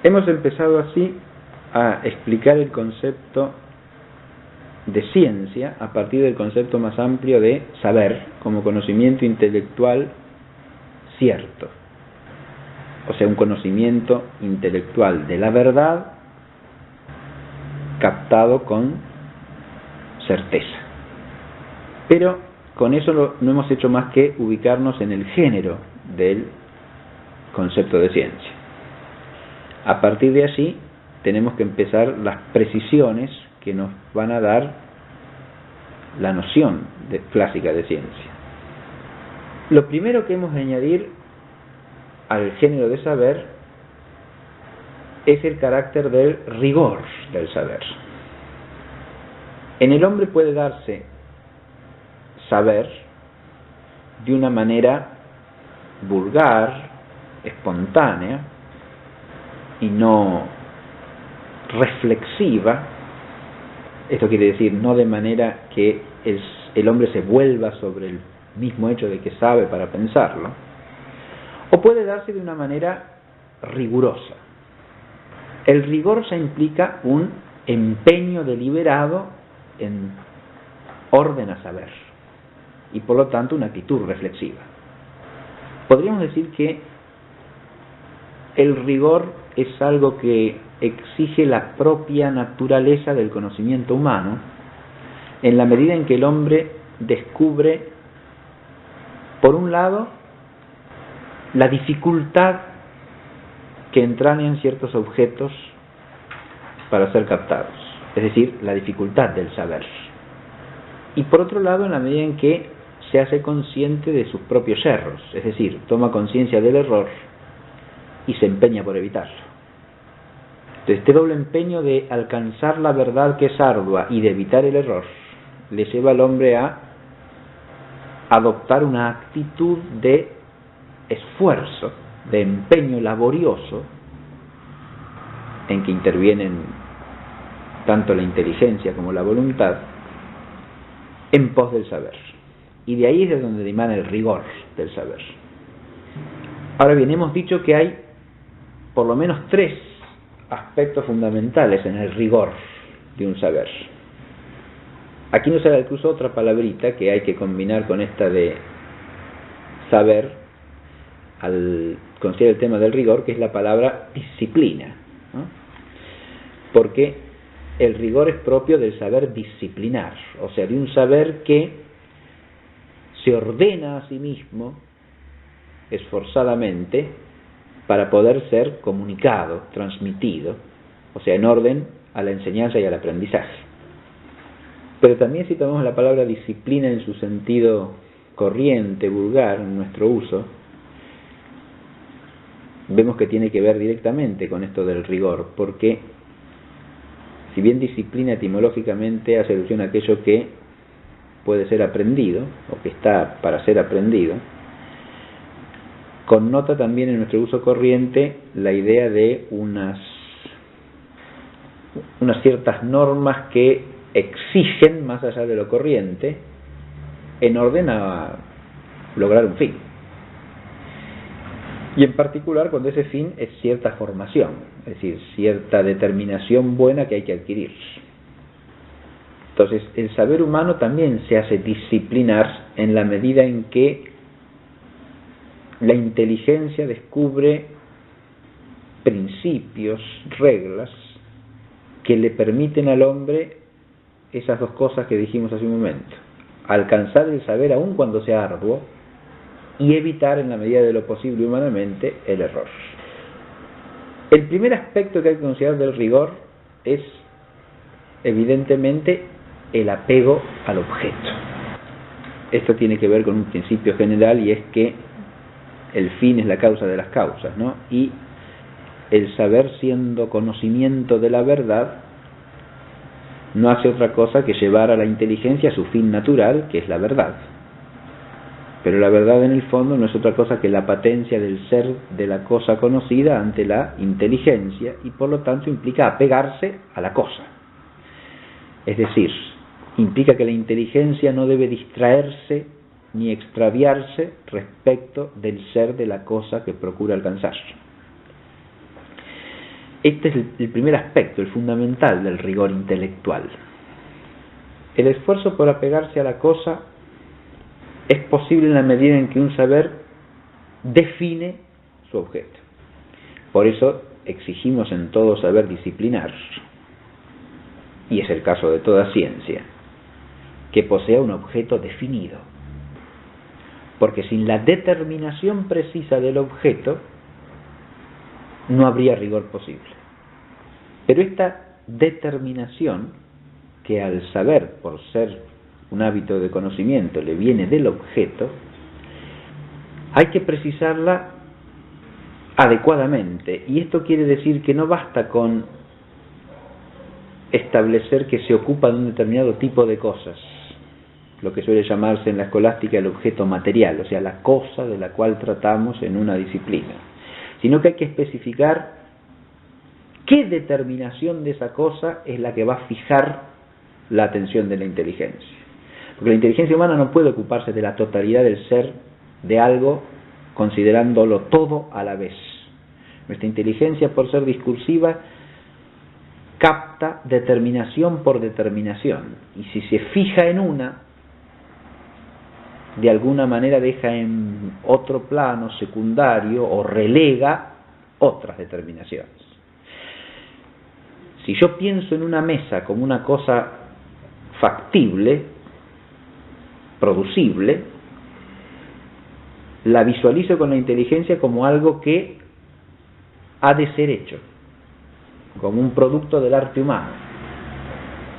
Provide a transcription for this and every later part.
Hemos empezado así a explicar el concepto de ciencia a partir del concepto más amplio de saber como conocimiento intelectual cierto, o sea, un conocimiento intelectual de la verdad captado con certeza. Pero con eso no hemos hecho más que ubicarnos en el género del concepto de ciencia. A partir de allí tenemos que empezar las precisiones que nos van a dar la noción clásica de ciencia. Lo primero que hemos de añadir al género de saber es el carácter del rigor del saber. En el hombre puede darse saber de una manera vulgar, espontánea y no reflexiva. Esto quiere decir no de manera que el hombre se vuelva sobre el mismo hecho de que sabe para pensarlo, o puede darse de una manera rigurosa. El rigor ya implica un empeño deliberado en orden a saber y por lo tanto una actitud reflexiva. Podríamos decir que el rigor es algo que exige la propia naturaleza del conocimiento humano en la medida en que el hombre descubre, por un lado, la dificultad que entrañan ciertos objetos para ser captados, es decir, la dificultad del saber. Y por otro lado, en la medida en que se hace consciente de sus propios errores, es decir, toma conciencia del error y se empeña por evitarlo. Entonces, este doble empeño de alcanzar la verdad que es ardua y de evitar el error le lleva al hombre a adoptar una actitud de esfuerzo, de empeño laborioso, en que intervienen tanto la inteligencia como la voluntad, en pos del saber. Y de ahí es de donde emana el rigor del saber. Ahora bien, hemos dicho que hay por lo menos 3 aspectos fundamentales en el rigor de un saber. Aquí nos sale incluso otra palabrita que hay que combinar con esta de saber al considerar el tema del rigor, que es la palabra disciplina, ¿no? Porque el rigor es propio del saber disciplinar, o sea, de un saber que se ordena a sí mismo esforzadamente para poder ser comunicado, transmitido, o sea, en orden a la enseñanza y al aprendizaje. Pero también si tomamos la palabra disciplina en su sentido corriente, vulgar, en nuestro uso, vemos que tiene que ver directamente con esto del rigor, porque si bien disciplina etimológicamente hace alusión a aquello que puede ser aprendido, o que está para ser aprendido, connota también en nuestro uso corriente la idea de unas ciertas normas que exigen más allá de lo corriente en orden a lograr un fin. Y en particular cuando ese fin es cierta formación, es decir, cierta determinación buena que hay que adquirir. Entonces, el saber humano también se hace disciplinar en la medida en que la inteligencia descubre principios, reglas, que le permiten al hombre esas 2 cosas que dijimos hace un momento: alcanzar el saber aun cuando sea arduo y evitar en la medida de lo posible humanamente el error. El primer aspecto que hay que considerar del rigor es evidentemente el apego al objeto. Esto tiene que ver con un principio general, y es que el fin es la causa de las causas, ¿no? Y el saber, siendo conocimiento de la verdad, no hace otra cosa que llevar a la inteligencia a su fin natural, que es la verdad. Pero la verdad en el fondo no es otra cosa que la patencia del ser de la cosa conocida ante la inteligencia, y por lo tanto implica apegarse a la cosa. Es decir, implica que la inteligencia no debe distraerse ni extraviarse respecto del ser de la cosa que procura alcanzar. Este es el primer aspecto, el fundamental del rigor intelectual. El esfuerzo por apegarse a la cosa es posible en la medida en que un saber define su objeto. Por eso exigimos en todo saber disciplinar, y es el caso de toda ciencia, que posea un objeto definido. Porque sin la determinación precisa del objeto, no habría rigor posible. Pero esta determinación, que al saber, por ser un hábito de conocimiento, le viene del objeto, hay que precisarla adecuadamente. Y esto quiere decir que no basta con establecer que se ocupa de un determinado tipo de cosas, lo que suele llamarse en la escolástica el objeto material, o sea, la cosa de la cual tratamos en una disciplina, sino que hay que especificar qué determinación de esa cosa es la que va a fijar la atención de la inteligencia. Porque la inteligencia humana no puede ocuparse de la totalidad del ser de algo considerándolo todo a la vez. Nuestra inteligencia, por ser discursiva, capta determinación por determinación, y si se fija en una, de alguna manera deja en otro plano secundario o relega otras determinaciones. Si yo pienso en una mesa como una cosa factible, producible, la visualizo con la inteligencia como algo que ha de ser hecho, como un producto del arte humano.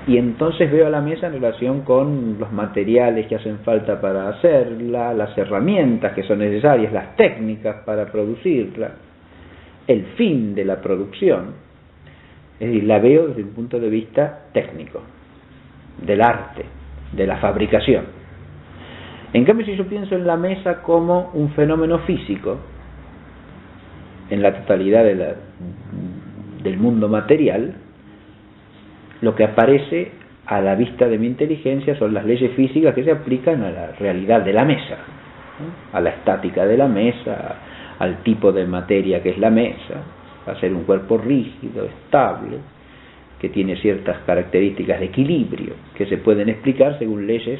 Y entonces veo a la mesa en relación con los materiales que hacen falta para hacerla, las herramientas que son necesarias, las técnicas para producirla, el fin de la producción. Es decir, la veo desde un punto de vista técnico, del arte, de la fabricación. En cambio, si yo pienso en la mesa como un fenómeno físico, en la totalidad del mundo material, lo que aparece a la vista de mi inteligencia son las leyes físicas que se aplican a la realidad de la mesa, ¿no? A la estática de la mesa, al tipo de materia que es la mesa, a ser un cuerpo rígido, estable, que tiene ciertas características de equilibrio que se pueden explicar según leyes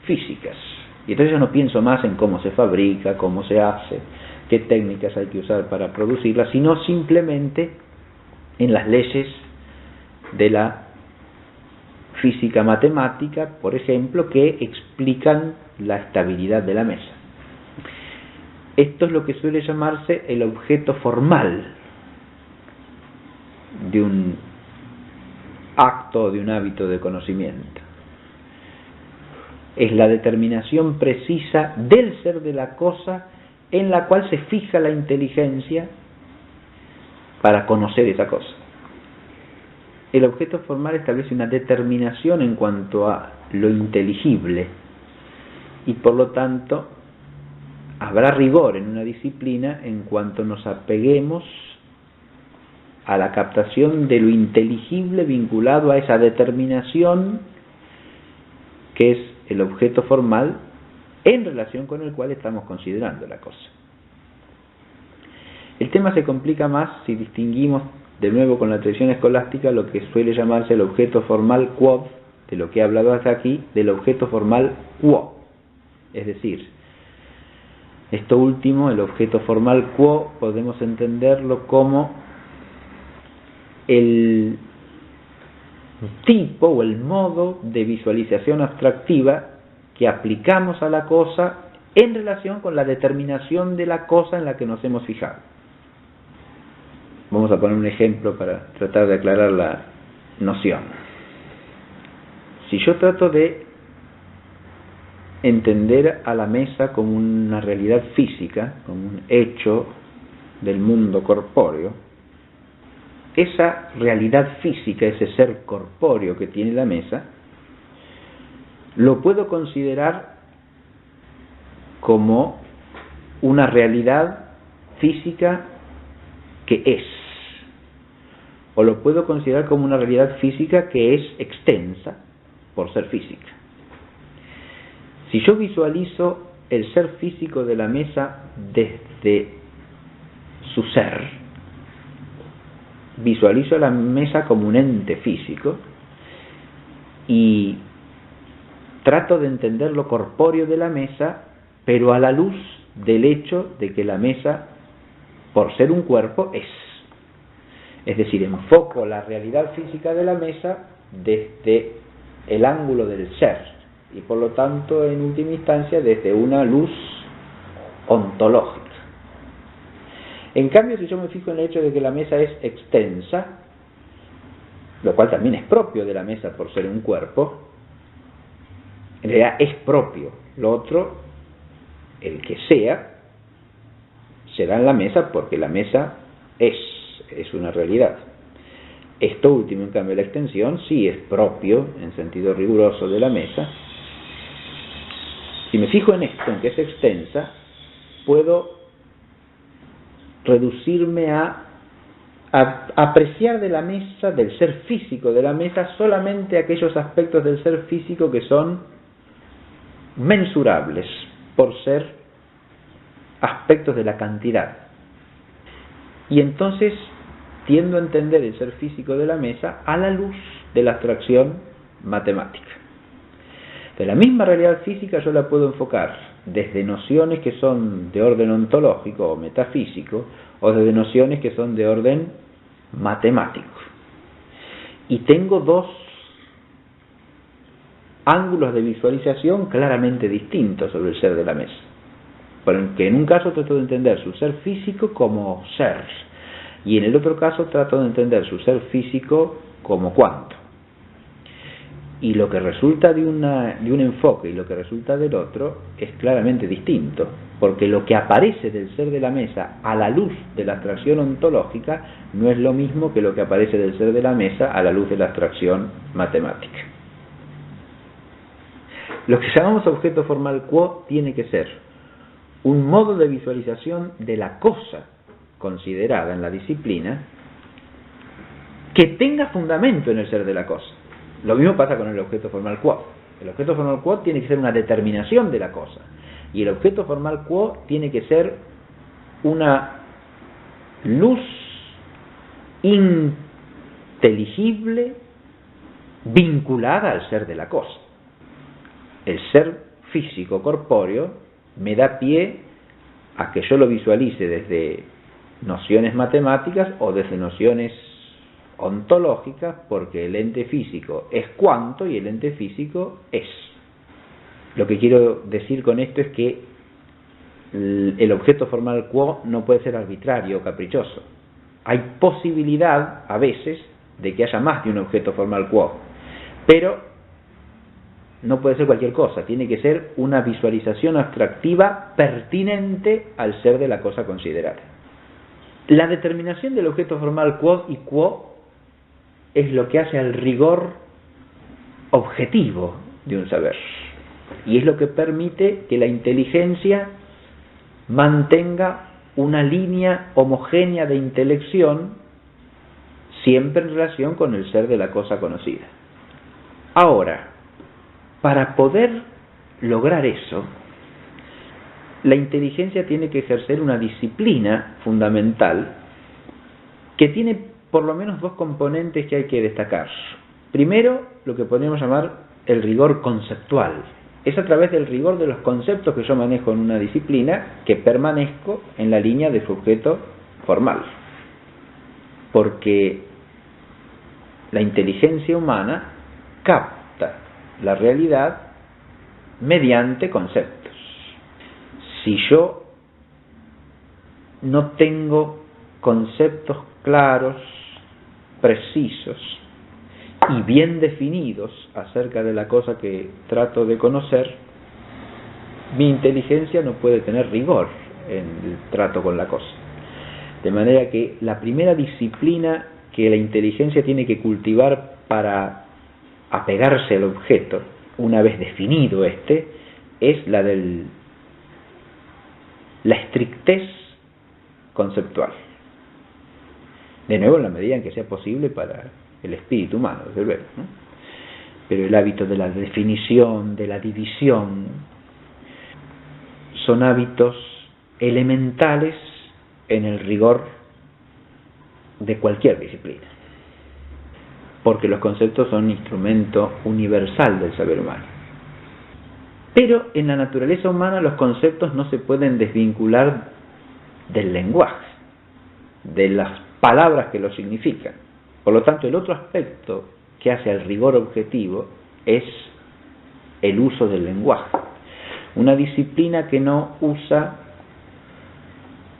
físicas. Y entonces yo no pienso más en cómo se fabrica, cómo se hace, qué técnicas hay que usar para producirla, sino simplemente en las leyes de la física matemática, por ejemplo, que explican la estabilidad de la mesa. Esto es lo que suele llamarse el objeto formal de un acto o de un hábito de conocimiento. Es la determinación precisa del ser de la cosa en la cual se fija la inteligencia para conocer esa cosa. El objeto formal establece una determinación en cuanto a lo inteligible y por lo tanto habrá rigor en una disciplina en cuanto nos apeguemos a la captación de lo inteligible vinculado a esa determinación que es el objeto formal en relación con el cual estamos considerando la cosa. El tema se complica más si distinguimos de nuevo con la tradición escolástica lo que suele llamarse el objeto formal quod, de lo que he hablado hasta aquí, del objeto formal quo. Es decir, esto último, el objeto formal quo, podemos entenderlo como el tipo o el modo de visualización abstractiva que aplicamos a la cosa en relación con la determinación de la cosa en la que nos hemos fijado. Vamos a poner un ejemplo para tratar de aclarar la noción. Si yo trato de entender a la mesa como una realidad física, como un hecho del mundo corpóreo, esa realidad física, ese ser corpóreo que tiene la mesa, lo puedo considerar como una realidad física que es, o lo puedo considerar como una realidad física que es extensa por ser física. Si yo visualizo el ser físico de la mesa desde su ser, visualizo la mesa como un ente físico y trato de entender lo corpóreo de la mesa, pero a la luz del hecho de que la mesa, por ser un cuerpo, es. Es decir, enfoco la realidad física de la mesa desde el ángulo del ser y por lo tanto, en última instancia, desde una luz ontológica. En cambio, si yo me fijo en el hecho de que la mesa es extensa, lo cual también es propio de la mesa por ser un cuerpo, en realidad es propio. Lo otro, el que sea, será en la mesa porque la mesa es una realidad. Esto último, en cambio, la extensión sí es propio, en sentido riguroso, de la mesa. Si me fijo en esto, en que es extensa, puedo reducirme a apreciar de la mesa, del ser físico de la mesa, solamente aquellos aspectos del ser físico que son mensurables por ser aspectos de la cantidad. Y entonces tiendo a entender el ser físico de la mesa a la luz de la abstracción matemática. De la misma realidad física yo la puedo enfocar desde nociones que son de orden ontológico o metafísico, o desde nociones que son de orden matemático. Y tengo dos ángulos de visualización claramente distintos sobre el ser de la mesa. Porque en un caso trato de entender su ser físico como ser, y en el otro caso trato de entender su ser físico como cuanto. Y lo que resulta de un enfoque y lo que resulta del otro es claramente distinto, porque lo que aparece del ser de la mesa a la luz de la abstracción ontológica no es lo mismo que lo que aparece del ser de la mesa a la luz de la abstracción matemática. Lo que llamamos objeto formal quo tiene que ser un modo de visualización de la cosa considerada en la disciplina que tenga fundamento en el ser de la cosa. Lo mismo pasa con el objeto formal quo. El objeto formal quo tiene que ser una determinación de la cosa, y el objeto formal quo tiene que ser una luz inteligible vinculada al ser de la cosa. El ser físico corpóreo me da pie a que yo lo visualice desde nociones matemáticas o desde nociones ontológicas, porque el ente físico es cuanto y el ente físico es. Lo que quiero decir con esto es que el objeto formal quo no puede ser arbitrario o caprichoso. Hay posibilidad a veces de que haya más de un objeto formal quo, pero no puede ser cualquier cosa, tiene que ser una visualización abstractiva pertinente al ser de la cosa considerada. La determinación del objeto formal quod y quo es lo que hace al rigor objetivo de un saber, y es lo que permite que la inteligencia mantenga una línea homogénea de intelección siempre en relación con el ser de la cosa conocida. Ahora, para poder lograr eso, la inteligencia tiene que ejercer una disciplina fundamental que tiene por lo menos dos componentes que hay que destacar. Primero, lo que podríamos llamar el rigor conceptual. Es a través del rigor de los conceptos que yo manejo en una disciplina que permanezco en la línea de su objeto formal. Porque la inteligencia humana capta la realidad mediante conceptos. Si yo no tengo conceptos claros, precisos y bien definidos acerca de la cosa que trato de conocer, mi inteligencia no puede tener rigor en el trato con la cosa. De manera que la primera disciplina que la inteligencia tiene que cultivar para apegarse al objeto, una vez definido este, es la de la estrictez conceptual. De nuevo, en la medida en que sea posible para el espíritu humano, desde luego, ¿no? Pero el hábito de la definición, de la división, son hábitos elementales en el rigor de cualquier disciplina, porque los conceptos son un instrumento universal del saber humano. Pero en la naturaleza humana los conceptos no se pueden desvincular del lenguaje, de las palabras que los significan. Por lo tanto, el otro aspecto que hace al rigor objetivo es el uso del lenguaje. Una disciplina que no usa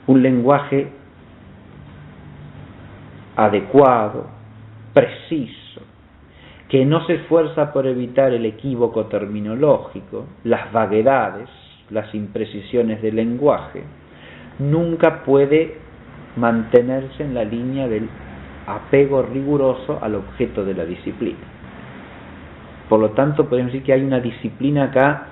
un lenguaje adecuado, preciso, que no se esfuerza por evitar el equívoco terminológico, las vaguedades, las imprecisiones del lenguaje, nunca puede mantenerse en la línea del apego riguroso al objeto de la disciplina. Por lo tanto, podemos decir que hay una disciplina acá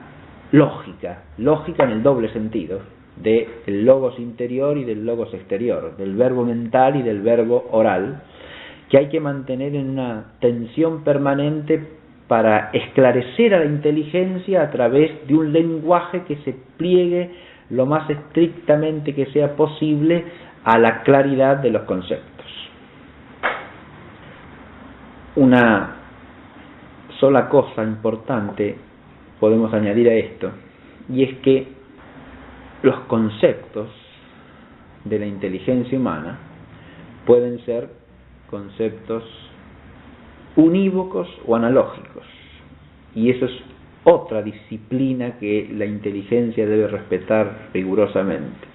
lógica en el doble sentido, del logos interior y del logos exterior, del verbo mental y del verbo oral, que hay que mantener en una tensión permanente para esclarecer a la inteligencia a través de un lenguaje que se pliegue lo más estrictamente que sea posible a la claridad de los conceptos. Una sola cosa importante podemos añadir a esto, y es que los conceptos de la inteligencia humana pueden ser conceptos unívocos o analógicos, y eso es otra disciplina que la inteligencia debe respetar rigurosamente.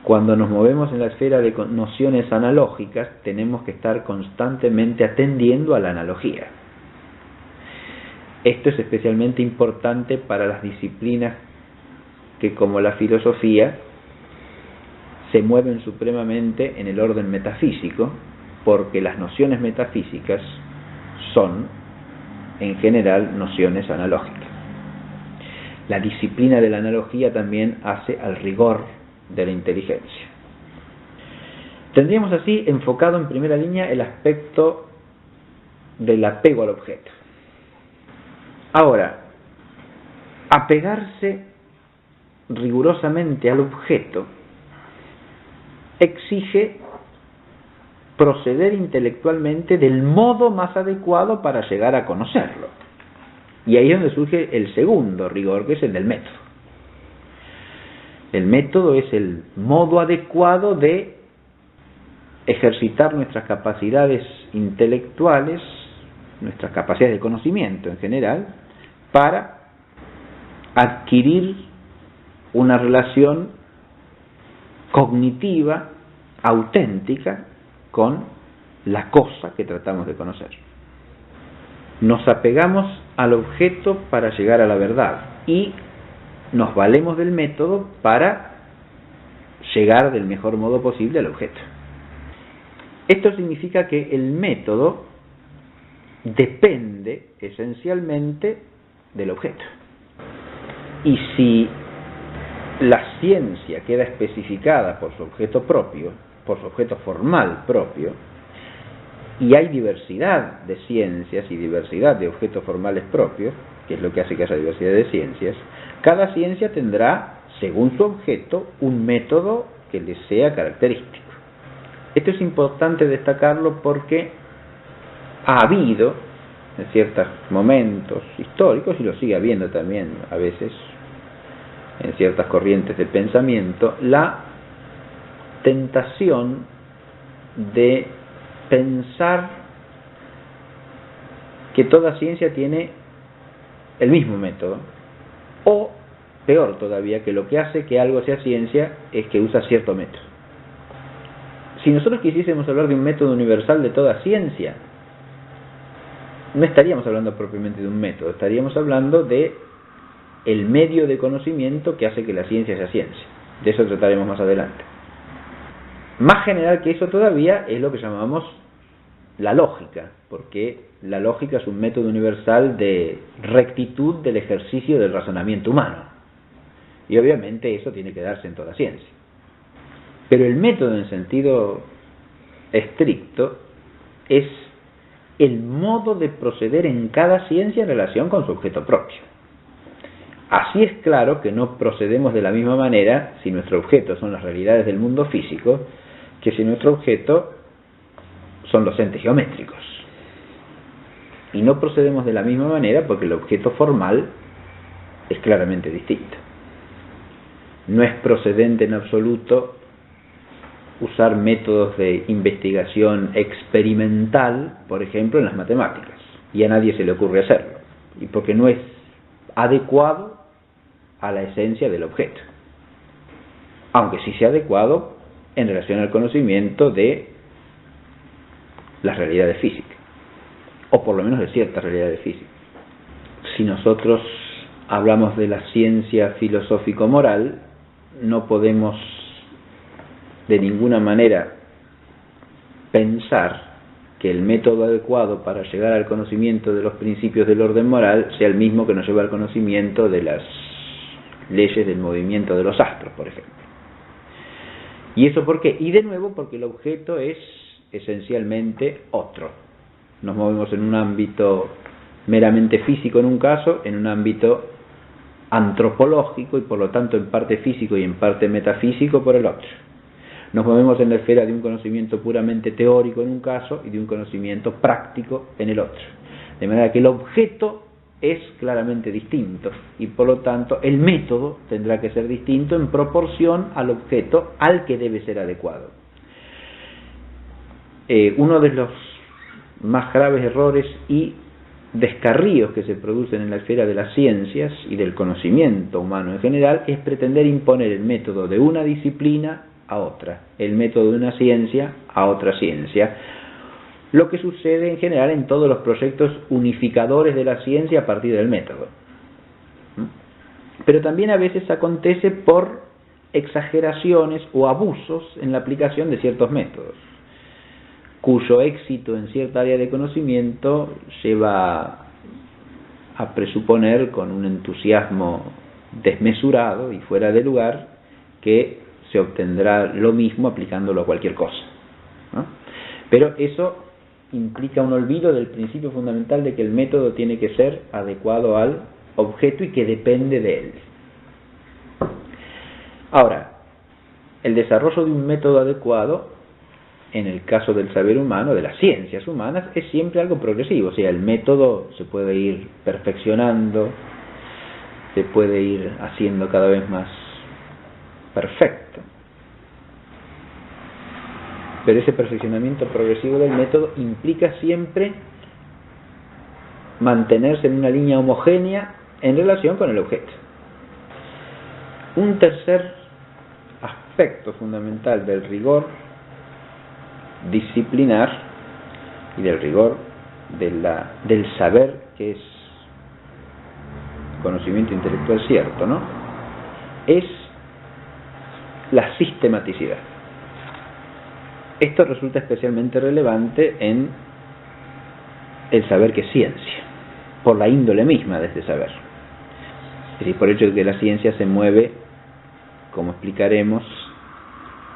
Cuando nos movemos en la esfera de nociones analógicas, tenemos que estar constantemente atendiendo a la analogía. Esto es especialmente importante para las disciplinas que, como la filosofía, se mueven supremamente en el orden metafísico, porque las nociones metafísicas son, en general, nociones analógicas. La disciplina de la analogía también hace al rigor de la inteligencia. Tendríamos así enfocado en primera línea el aspecto del apego al objeto. Ahora, apegarse rigurosamente al objeto exige proceder intelectualmente del modo más adecuado para llegar a conocerlo. Y ahí es donde surge el segundo rigor, que es el del método. El método es el modo adecuado de ejercitar nuestras capacidades intelectuales, nuestras capacidades de conocimiento en general, para adquirir una relación cognitiva, auténtica, con la cosa que tratamos de conocer. Nos apegamos al objeto para llegar a la verdad y nos valemos del método para llegar del mejor modo posible al objeto. Esto significa que el método depende esencialmente del objeto. Y si la ciencia queda especificada por su objeto propio, por su objeto formal propio, y hay diversidad de ciencias y diversidad de objetos formales propios, que es lo que hace que haya diversidad de ciencias, cada ciencia tendrá, según su objeto, un método que le sea característico. Esto es importante destacarlo porque ha habido, en ciertos momentos históricos, y lo sigue habiendo también a veces en ciertas corrientes de pensamiento, la tentación de pensar que toda ciencia tiene el mismo método, o peor todavía, que lo que hace que algo sea ciencia es que usa cierto método. Si nosotros quisiésemos hablar de un método universal de toda ciencia, no estaríamos hablando propiamente de un método, estaríamos hablando de el medio de conocimiento que hace que la ciencia sea ciencia. De eso trataremos más adelante. Más general que eso todavía es lo que llamamos la lógica, porque la lógica es un método universal de rectitud del ejercicio del razonamiento humano. Y obviamente eso tiene que darse en toda ciencia. Pero el método en sentido estricto es el modo de proceder en cada ciencia en relación con su objeto propio. Así es claro que no procedemos de la misma manera si nuestro objeto son las realidades del mundo físico, que si nuestro objeto son los entes geométricos. Y no procedemos de la misma manera porque el objeto formal es claramente distinto. No es procedente en absoluto usar métodos de investigación experimental, por ejemplo, en las matemáticas. Y a nadie se le ocurre hacerlo. Y porque no es adecuado a la esencia del objeto. Aunque sí sea adecuado en relación al conocimiento de las realidades físicas. O por lo menos de ciertas realidades físicas. Si nosotros hablamos de la ciencia filosófico-moral, no podemos de ninguna manera pensar que el método adecuado para llegar al conocimiento de los principios del orden moral sea el mismo que nos lleva al conocimiento de las leyes del movimiento de los astros, por ejemplo. ¿Y eso por qué? Y de nuevo porque el objeto es esencialmente otro. Nos movemos en un ámbito meramente físico en un caso, en un ámbito antropológico y por lo tanto en parte físico y en parte metafísico por el otro. Nos movemos en la esfera de un conocimiento puramente teórico en un caso y de un conocimiento práctico en el otro. De manera que el objeto es claramente distinto y por lo tanto el método tendrá que ser distinto en proporción al objeto al que debe ser adecuado. Uno de los más graves errores y descarríos que se producen en la esfera de las ciencias y del conocimiento humano en general es pretender imponer el método de una disciplina a otra, el método de una ciencia a otra ciencia, lo que sucede en general en todos los proyectos unificadores de la ciencia a partir del método. Pero también a veces acontece por exageraciones o abusos en la aplicación de ciertos métodos, cuyo éxito en cierta área de conocimiento lleva a presuponer con un entusiasmo desmesurado y fuera de lugar que se obtendrá lo mismo aplicándolo a cualquier cosa, ¿no? Pero eso implica un olvido del principio fundamental de que el método tiene que ser adecuado al objeto y que depende de él. Ahora, el desarrollo de un método adecuado en el caso del saber humano, de las ciencias humanas, es siempre algo progresivo. O sea, el método se puede ir perfeccionando, se puede ir haciendo cada vez más perfecto. Pero ese perfeccionamiento progresivo del método implica siempre mantenerse en una línea homogénea en relación con el objeto. Un tercer aspecto fundamental del rigor disciplinar y del rigor del saber, que es conocimiento intelectual cierto, ¿no?, es la sistematicidad. Esto resulta especialmente relevante en el saber que es ciencia, por la índole misma de este saber. Es decir, por el hecho de que la ciencia se mueve, como explicaremos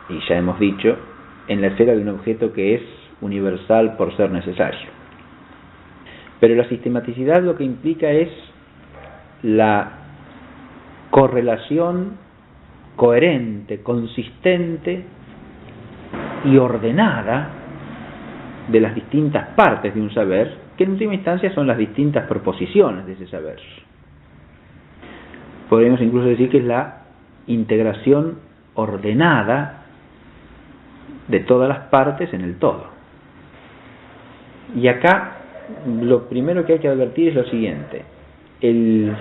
y ya hemos dicho, en la esfera de un objeto que es universal por ser necesario. Pero la sistematicidad lo que implica es la correlación coherente, consistente y ordenada de las distintas partes de un saber, que en última instancia son las distintas proposiciones de ese saber. Podríamos incluso decir que es la integración ordenada de todas las partes en el todo. Y acá lo primero que hay que advertir es lo siguiente: el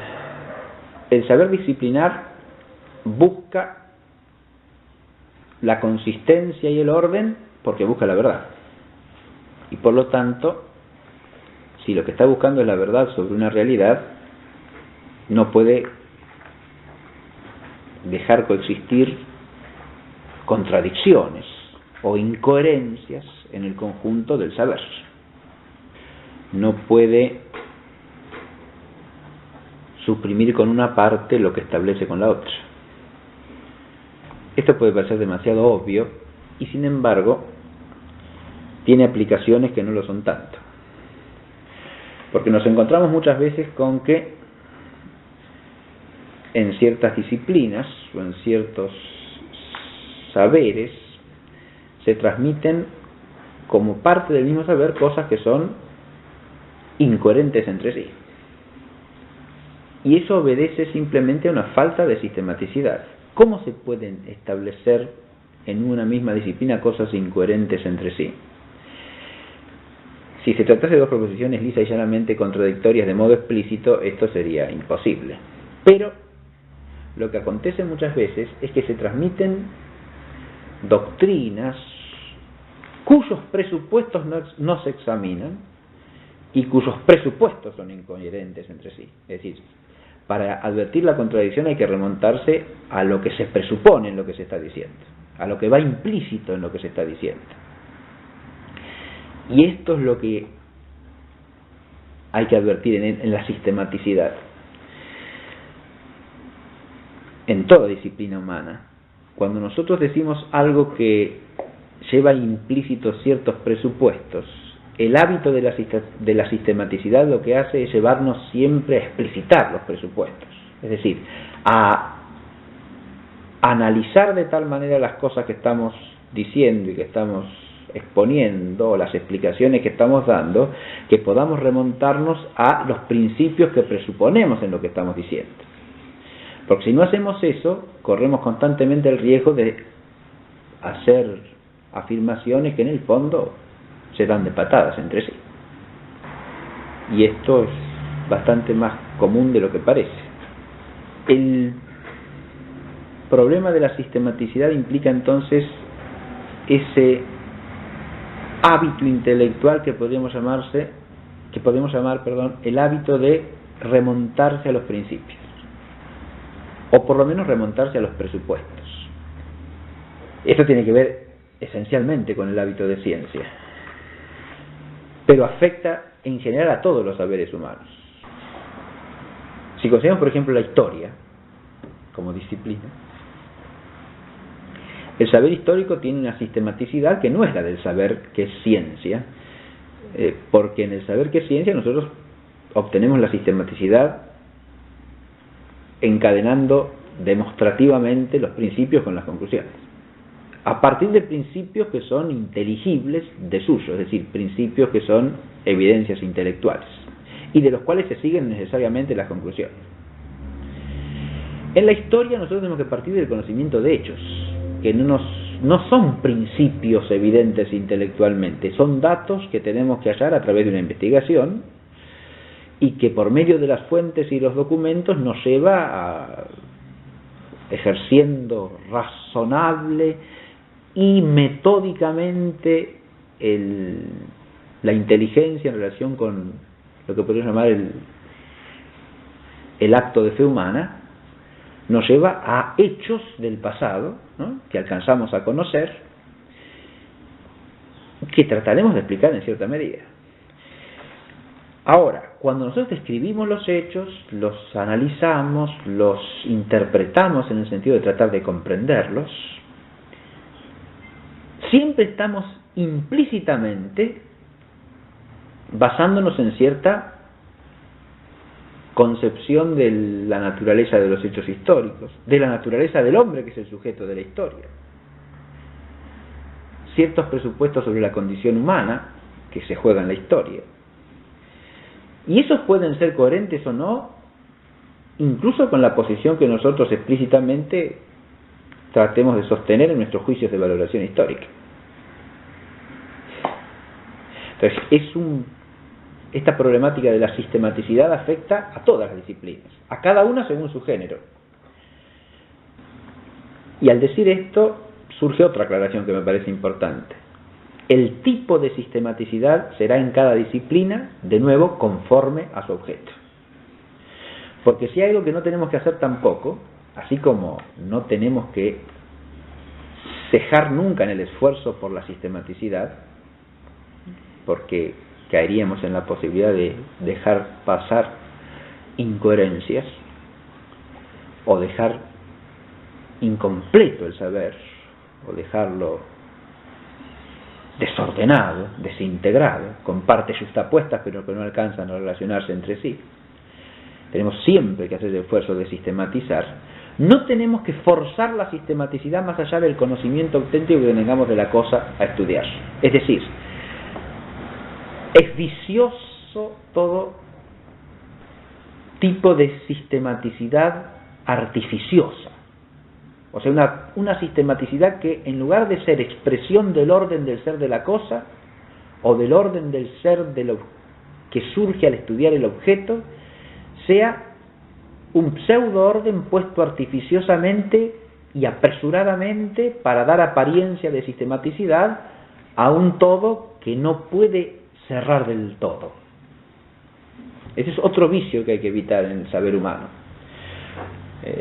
saber disciplinar busca la consistencia y el orden porque busca la verdad. Y por lo tanto, si lo que está buscando es la verdad sobre una realidad, no puede dejar coexistir contradicciones o incoherencias en el conjunto del saber. No puede suprimir con una parte lo que establece con la otra. Esto puede parecer demasiado obvio y sin embargo tiene aplicaciones que no lo son tanto. Porque nos encontramos muchas veces con que en ciertas disciplinas o en ciertos saberes se transmiten como parte del mismo saber cosas que son incoherentes entre sí. Y eso obedece simplemente a una falta de sistematicidad. ¿Cómo se pueden establecer en una misma disciplina cosas incoherentes entre sí? Si se tratase de dos proposiciones lisa y llanamente contradictorias de modo explícito, esto sería imposible. Pero lo que acontece muchas veces es que se transmiten doctrinas cuyos presupuestos no se examinan y cuyos presupuestos son incoherentes entre sí. Es decir, para advertir la contradicción hay que remontarse a lo que se presupone en lo que se está diciendo, a lo que va implícito en lo que se está diciendo. Y esto es lo que hay que advertir en la sistematicidad. En toda disciplina humana, cuando nosotros decimos algo que lleva implícitos ciertos presupuestos, el hábito de la sistematicidad lo que hace es llevarnos siempre a explicitar los presupuestos, es decir, a analizar de tal manera las cosas que estamos diciendo y que estamos exponiendo, las explicaciones que estamos dando, que podamos remontarnos a los principios que presuponemos en lo que estamos diciendo. Porque si no hacemos eso, corremos constantemente el riesgo de hacer afirmaciones que en el fondo se dan de patadas entre sí. Y esto es bastante más común de lo que parece. El problema de la sistematicidad implica entonces ese hábito intelectual que podemos llamar, el hábito de remontarse a los principios, o por lo menos remontarse a los presupuestos. Esto tiene que ver esencialmente con el hábito de ciencia, pero afecta en general a todos los saberes humanos. Si consideramos, por ejemplo, la historia como disciplina, el saber histórico tiene una sistematicidad que no es la del saber que es ciencia, porque en el saber que es ciencia nosotros obtenemos la sistematicidad encadenando demostrativamente los principios con las conclusiones, a partir de principios que son inteligibles de suyo, es decir, principios que son evidencias intelectuales, y de los cuales se siguen necesariamente las conclusiones. En la historia nosotros tenemos que partir del conocimiento de hechos, que no son principios evidentes intelectualmente, son datos que tenemos que hallar a través de una investigación y que por medio de las fuentes y los documentos nos lleva a, ejerciendo razonable y metódicamente la inteligencia en relación con lo que podríamos llamar el acto de fe humana, nos lleva a hechos del pasado, ¿no?, que alcanzamos a conocer, que trataremos de explicar en cierta medida. Ahora, cuando nosotros describimos los hechos, los analizamos, los interpretamos en el sentido de tratar de comprenderlos, siempre estamos implícitamente basándonos en cierta concepción de la naturaleza de los hechos históricos, de la naturaleza del hombre que es el sujeto de la historia, ciertos presupuestos sobre la condición humana que se juega en la historia. Y esos pueden ser coherentes o no, incluso con la posición que nosotros explícitamente tratemos de sostener en nuestros juicios de valoración histórica. Entonces, esta problemática de la sistematicidad afecta a todas las disciplinas, a cada una según su género. Y al decir esto, surge otra aclaración que me parece importante. El tipo de sistematicidad será en cada disciplina, de nuevo, conforme a su objeto. Porque si hay algo que no tenemos que hacer tampoco, así como no tenemos que cejar nunca en el esfuerzo por la sistematicidad, porque caeríamos en la posibilidad de dejar pasar incoherencias o dejar incompleto el saber o dejarlo desordenado, desintegrado, con partes justapuestas pero que no alcanzan a relacionarse entre sí. Tenemos siempre que hacer el esfuerzo de sistematizar. No tenemos que forzar la sistematicidad más allá del conocimiento auténtico que tengamos de la cosa a estudiar. Es decir, Es vicioso todo tipo de sistematicidad artificiosa. O sea, una sistematicidad que en lugar de ser expresión del orden del ser de la cosa, o del orden del ser de lo que surge al estudiar el objeto, sea un pseudo orden puesto artificiosamente y apresuradamente para dar apariencia de sistematicidad a un todo que no puede cerrar del todo. Ese es otro vicio que hay que evitar en el saber humano.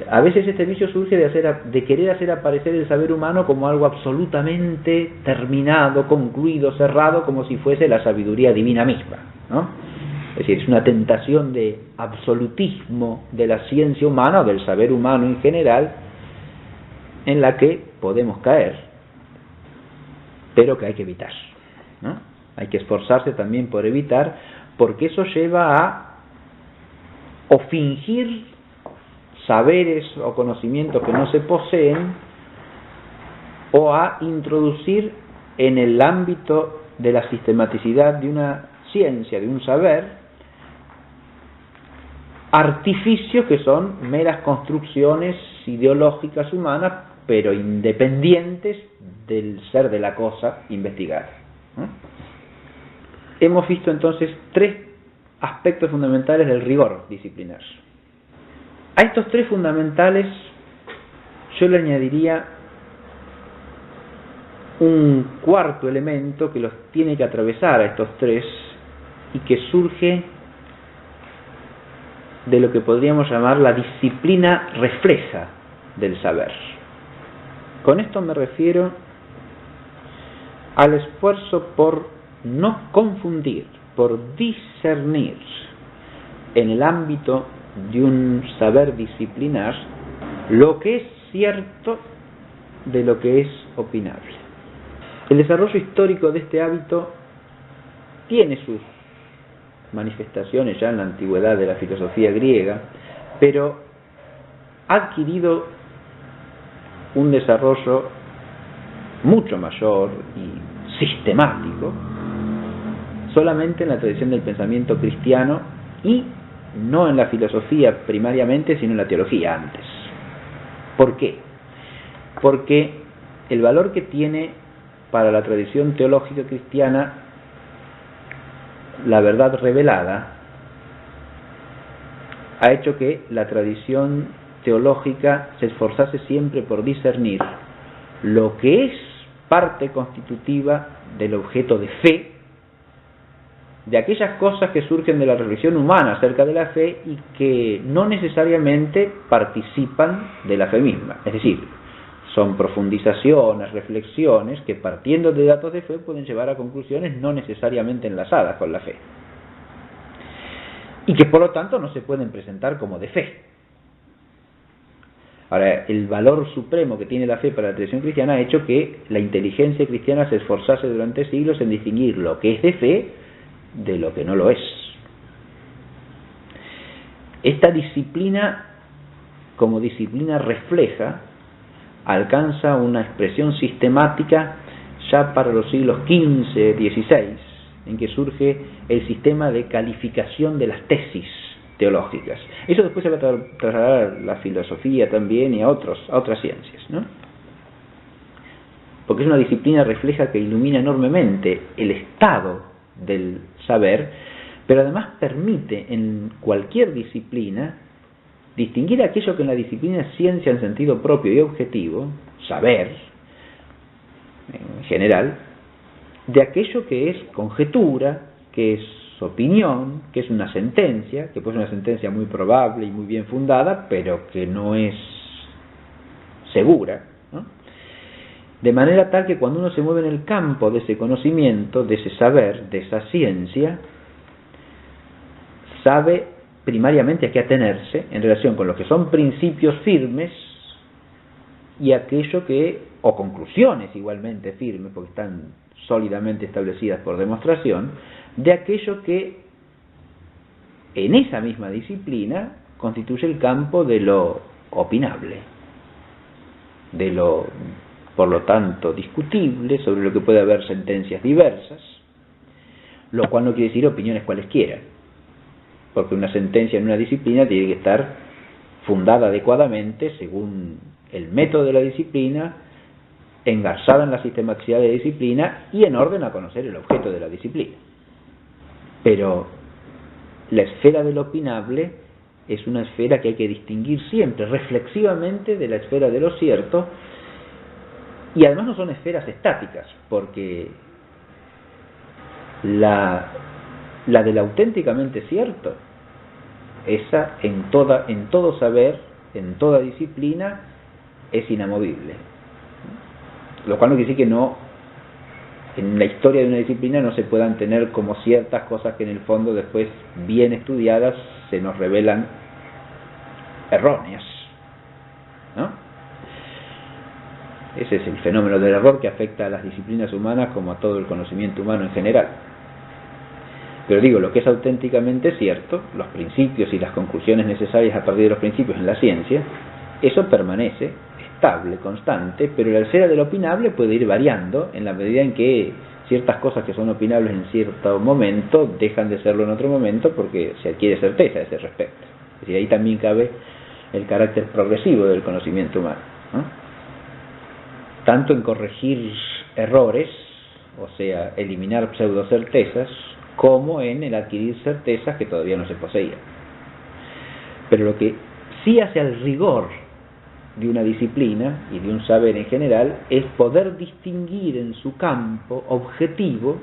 A veces este vicio surge de querer hacer aparecer el saber humano como algo absolutamente terminado, concluido, cerrado, como si fuese la sabiduría divina misma, ¿no? Es decir, es una tentación de absolutismo de la ciencia humana o del saber humano en general en la que podemos caer, pero que hay que evitar, ¿no? Hay que esforzarse también por evitar, porque eso lleva a o fingir saberes o conocimientos que no se poseen, o a introducir en el ámbito de la sistematicidad de una ciencia, de un saber, artificios que son meras construcciones ideológicas humanas, pero independientes del ser de la cosa investigada, ¿no? Hemos visto entonces tres aspectos fundamentales del rigor disciplinar. A estos tres fundamentales yo le añadiría un cuarto elemento que los tiene que atravesar a estos tres y que surge de lo que podríamos llamar la disciplina refleja del saber. Con esto me refiero al esfuerzo por no confundir, por discernir en el ámbito de un saber disciplinar lo que es cierto de lo que es opinable. El desarrollo histórico de este hábito tiene sus manifestaciones ya en la antigüedad de la filosofía griega, pero ha adquirido un desarrollo mucho mayor y sistemático solamente en la tradición del pensamiento cristiano y no en la filosofía primariamente, sino en la teología antes. ¿Por qué? Porque el valor que tiene para la tradición teológica cristiana la verdad revelada ha hecho que la tradición teológica se esforzase siempre por discernir lo que es parte constitutiva del objeto de fe, de aquellas cosas que surgen de la reflexión humana acerca de la fe y que no necesariamente participan de la fe misma. Es decir, son profundizaciones, reflexiones que partiendo de datos de fe pueden llevar a conclusiones no necesariamente enlazadas con la fe y que por lo tanto no se pueden presentar como de fe. Ahora, el valor supremo que tiene la fe para la tradición cristiana ha hecho que la inteligencia cristiana se esforzase durante siglos en distinguir lo que es de fe de lo que no lo es. Esta disciplina, como disciplina refleja, alcanza una expresión sistemática ya para los siglos XV, XVI, en que surge el sistema de calificación de las tesis teológicas. Eso después se va a trasladar a la filosofía también y a otras ciencias, ¿no? Porque es una disciplina refleja que ilumina enormemente el estado del saber, pero además permite en cualquier disciplina distinguir aquello que en la disciplina es ciencia en sentido propio y objetivo, saber en general, de aquello que es conjetura, que es opinión, que es una sentencia, que puede ser una sentencia muy probable y muy bien fundada, pero que no es segura, ¿no? De manera tal que cuando uno se mueve en el campo de ese conocimiento, de ese saber, de esa ciencia, sabe primariamente a qué atenerse en relación con lo que son principios firmes y aquello que, o conclusiones igualmente firmes, porque están sólidamente establecidas por demostración, de aquello que en esa misma disciplina constituye el campo de lo opinable, de lo, por lo tanto, discutible, sobre lo que puede haber sentencias diversas, lo cual no quiere decir opiniones cualesquiera, porque una sentencia en una disciplina tiene que estar fundada adecuadamente según el método de la disciplina, engarzada en la sistematicidad de la disciplina y en orden a conocer el objeto de la disciplina. Pero la esfera del opinable es una esfera que hay que distinguir siempre, reflexivamente, de la esfera de lo cierto, y además no son esferas estáticas, porque la del auténticamente cierto, esa en todo saber, en toda disciplina, es inamovible. Lo cual no quiere decir que no, en la historia de una disciplina no se puedan tener como ciertas cosas que en el fondo después, bien estudiadas, se nos revelan erróneas, ¿no? Ese es el fenómeno del error que afecta a las disciplinas humanas como a todo el conocimiento humano en general. Pero digo, lo que es auténticamente cierto, los principios y las conclusiones necesarias a partir de los principios en la ciencia, eso permanece estable, constante, pero la esfera del opinable puede ir variando en la medida en que ciertas cosas que son opinables en cierto momento dejan de serlo en otro momento porque se adquiere certeza a ese respecto. Es decir, ahí también cabe el carácter progresivo del conocimiento humano, ¿no? Tanto en corregir errores, o sea, eliminar pseudocertezas, como en el adquirir certezas que todavía no se poseían. Pero lo que sí hace al rigor de una disciplina y de un saber en general es poder distinguir en su campo objetivo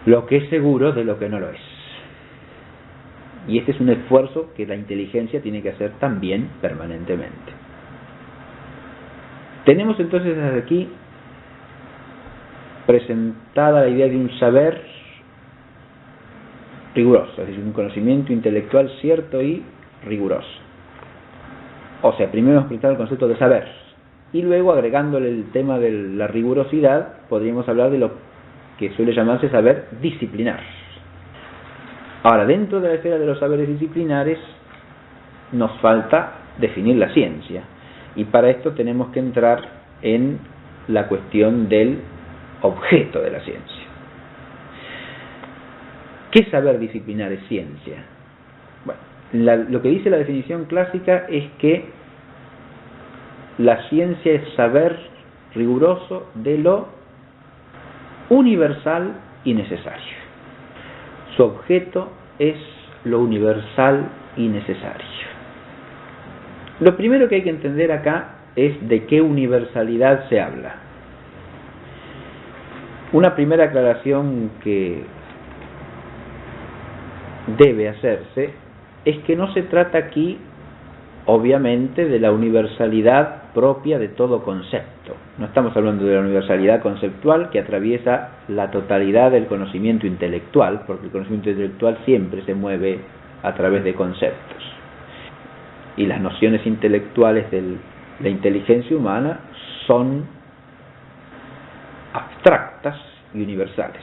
lo que es seguro de lo que no lo es. Y este es un esfuerzo que la inteligencia tiene que hacer también permanentemente. Tenemos entonces desde aquí presentada la idea de un saber riguroso, es decir, un conocimiento intelectual cierto y riguroso. O sea, primero hemos presentado el concepto de saber, y luego agregándole el tema de la rigurosidad, podríamos hablar de lo que suele llamarse saber disciplinar. Ahora, dentro de la esfera de los saberes disciplinares, nos falta definir la ciencia, y para esto tenemos que entrar en la cuestión del objeto de la ciencia. ¿Qué saber disciplinar es ciencia? Bueno, lo que dice la definición clásica es que la ciencia es saber riguroso de lo universal y necesario. Su objeto es lo universal y necesario. Lo primero que hay que entender acá es de qué universalidad se habla. Una primera aclaración que debe hacerse es que no se trata aquí, obviamente, de la universalidad propia de todo concepto. No estamos hablando de la universalidad conceptual que atraviesa la totalidad del conocimiento intelectual, porque el conocimiento intelectual siempre se mueve a través de conceptos. Y las nociones intelectuales de la inteligencia humana son abstractas y universales.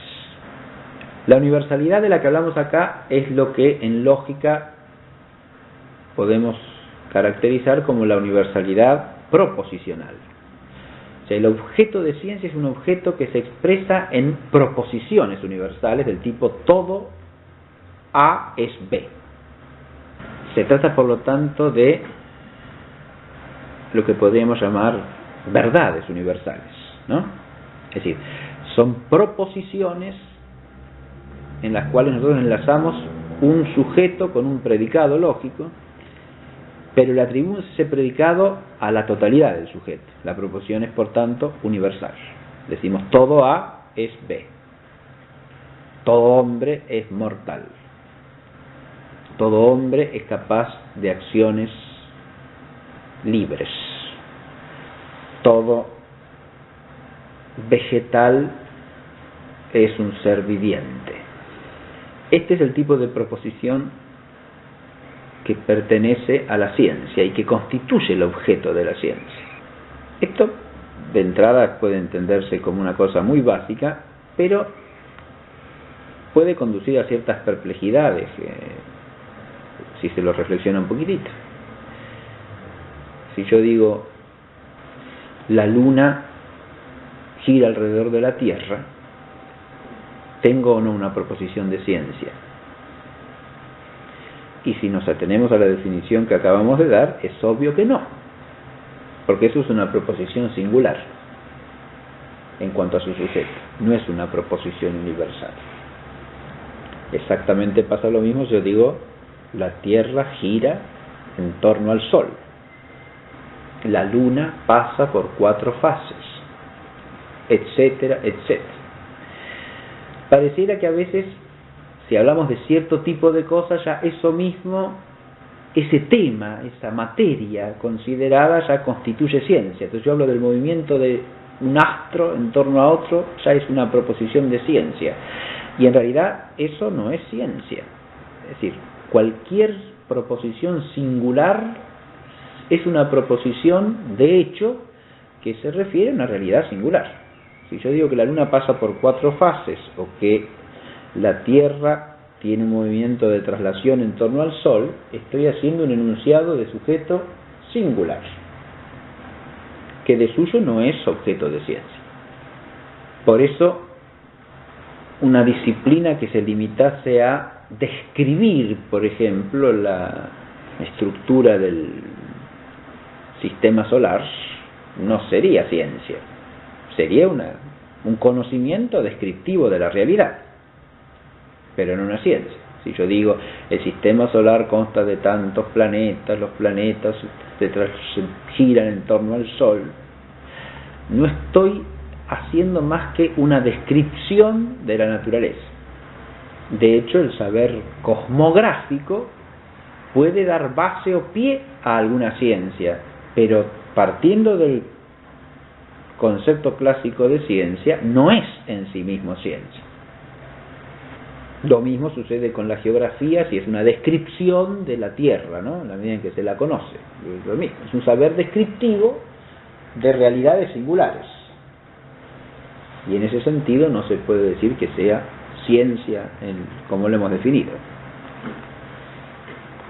La universalidad de la que hablamos acá es lo que en lógica podemos caracterizar como la universalidad proposicional. O sea, el objeto de ciencia es un objeto que se expresa en proposiciones universales del tipo todo A es B. Se trata, por lo tanto, de lo que podríamos llamar verdades universales, ¿no? Es decir, son proposiciones en las cuales nosotros enlazamos un sujeto con un predicado lógico, pero le atribuimos ese predicado a la totalidad del sujeto. La proposición es, por tanto, universal. Decimos, todo A es B. Todo hombre es mortal. Todo hombre es capaz de acciones libres. Todo vegetal es un ser viviente. Este es el tipo de proposición que pertenece a la ciencia y que constituye el objeto de la ciencia. Esto, de entrada, puede entenderse como una cosa muy básica, pero puede conducir a ciertas perplejidades si se lo reflexiona un poquitito. Si yo digo, la luna gira alrededor de la Tierra, ¿tengo o no una proposición de ciencia? Y si nos atenemos a la definición que acabamos de dar, es obvio que no, porque eso es una proposición singular en cuanto a su sujeto, no es una proposición universal. Exactamente pasa lo mismo si yo digo la Tierra gira en torno al Sol, la Luna pasa por 4 fases, etcétera, etcétera. Pareciera que a veces, si hablamos de cierto tipo de cosas, ya eso mismo, ese tema, esa materia considerada ya constituye ciencia. Entonces yo hablo del movimiento de un astro en torno a otro, ya es una proposición de ciencia. Y en realidad eso no es ciencia. Es decir, cualquier proposición singular es una proposición de hecho que se refiere a una realidad singular. Si yo digo que la Luna pasa por 4 fases o que la Tierra tiene un movimiento de traslación en torno al Sol, estoy haciendo un enunciado de sujeto singular, que de suyo no es objeto de ciencia. Por eso, una disciplina que se limitase a describir, por ejemplo, la estructura del sistema solar, no sería ciencia, sería un conocimiento descriptivo de la realidad, pero no una ciencia. Si yo digo, el sistema solar consta de tantos planetas, los planetas giran en torno al Sol, no estoy haciendo más que una descripción de la naturaleza. De hecho, el saber cosmográfico puede dar base o pie a alguna ciencia, pero partiendo del concepto clásico de ciencia, no es en sí mismo ciencia. Lo mismo sucede con la geografía, si es una descripción de la Tierra, ¿no? En la medida en que se la conoce. Es lo mismo, es un saber descriptivo de realidades singulares. Y en ese sentido no se puede decir que sea ciencia como lo hemos definido.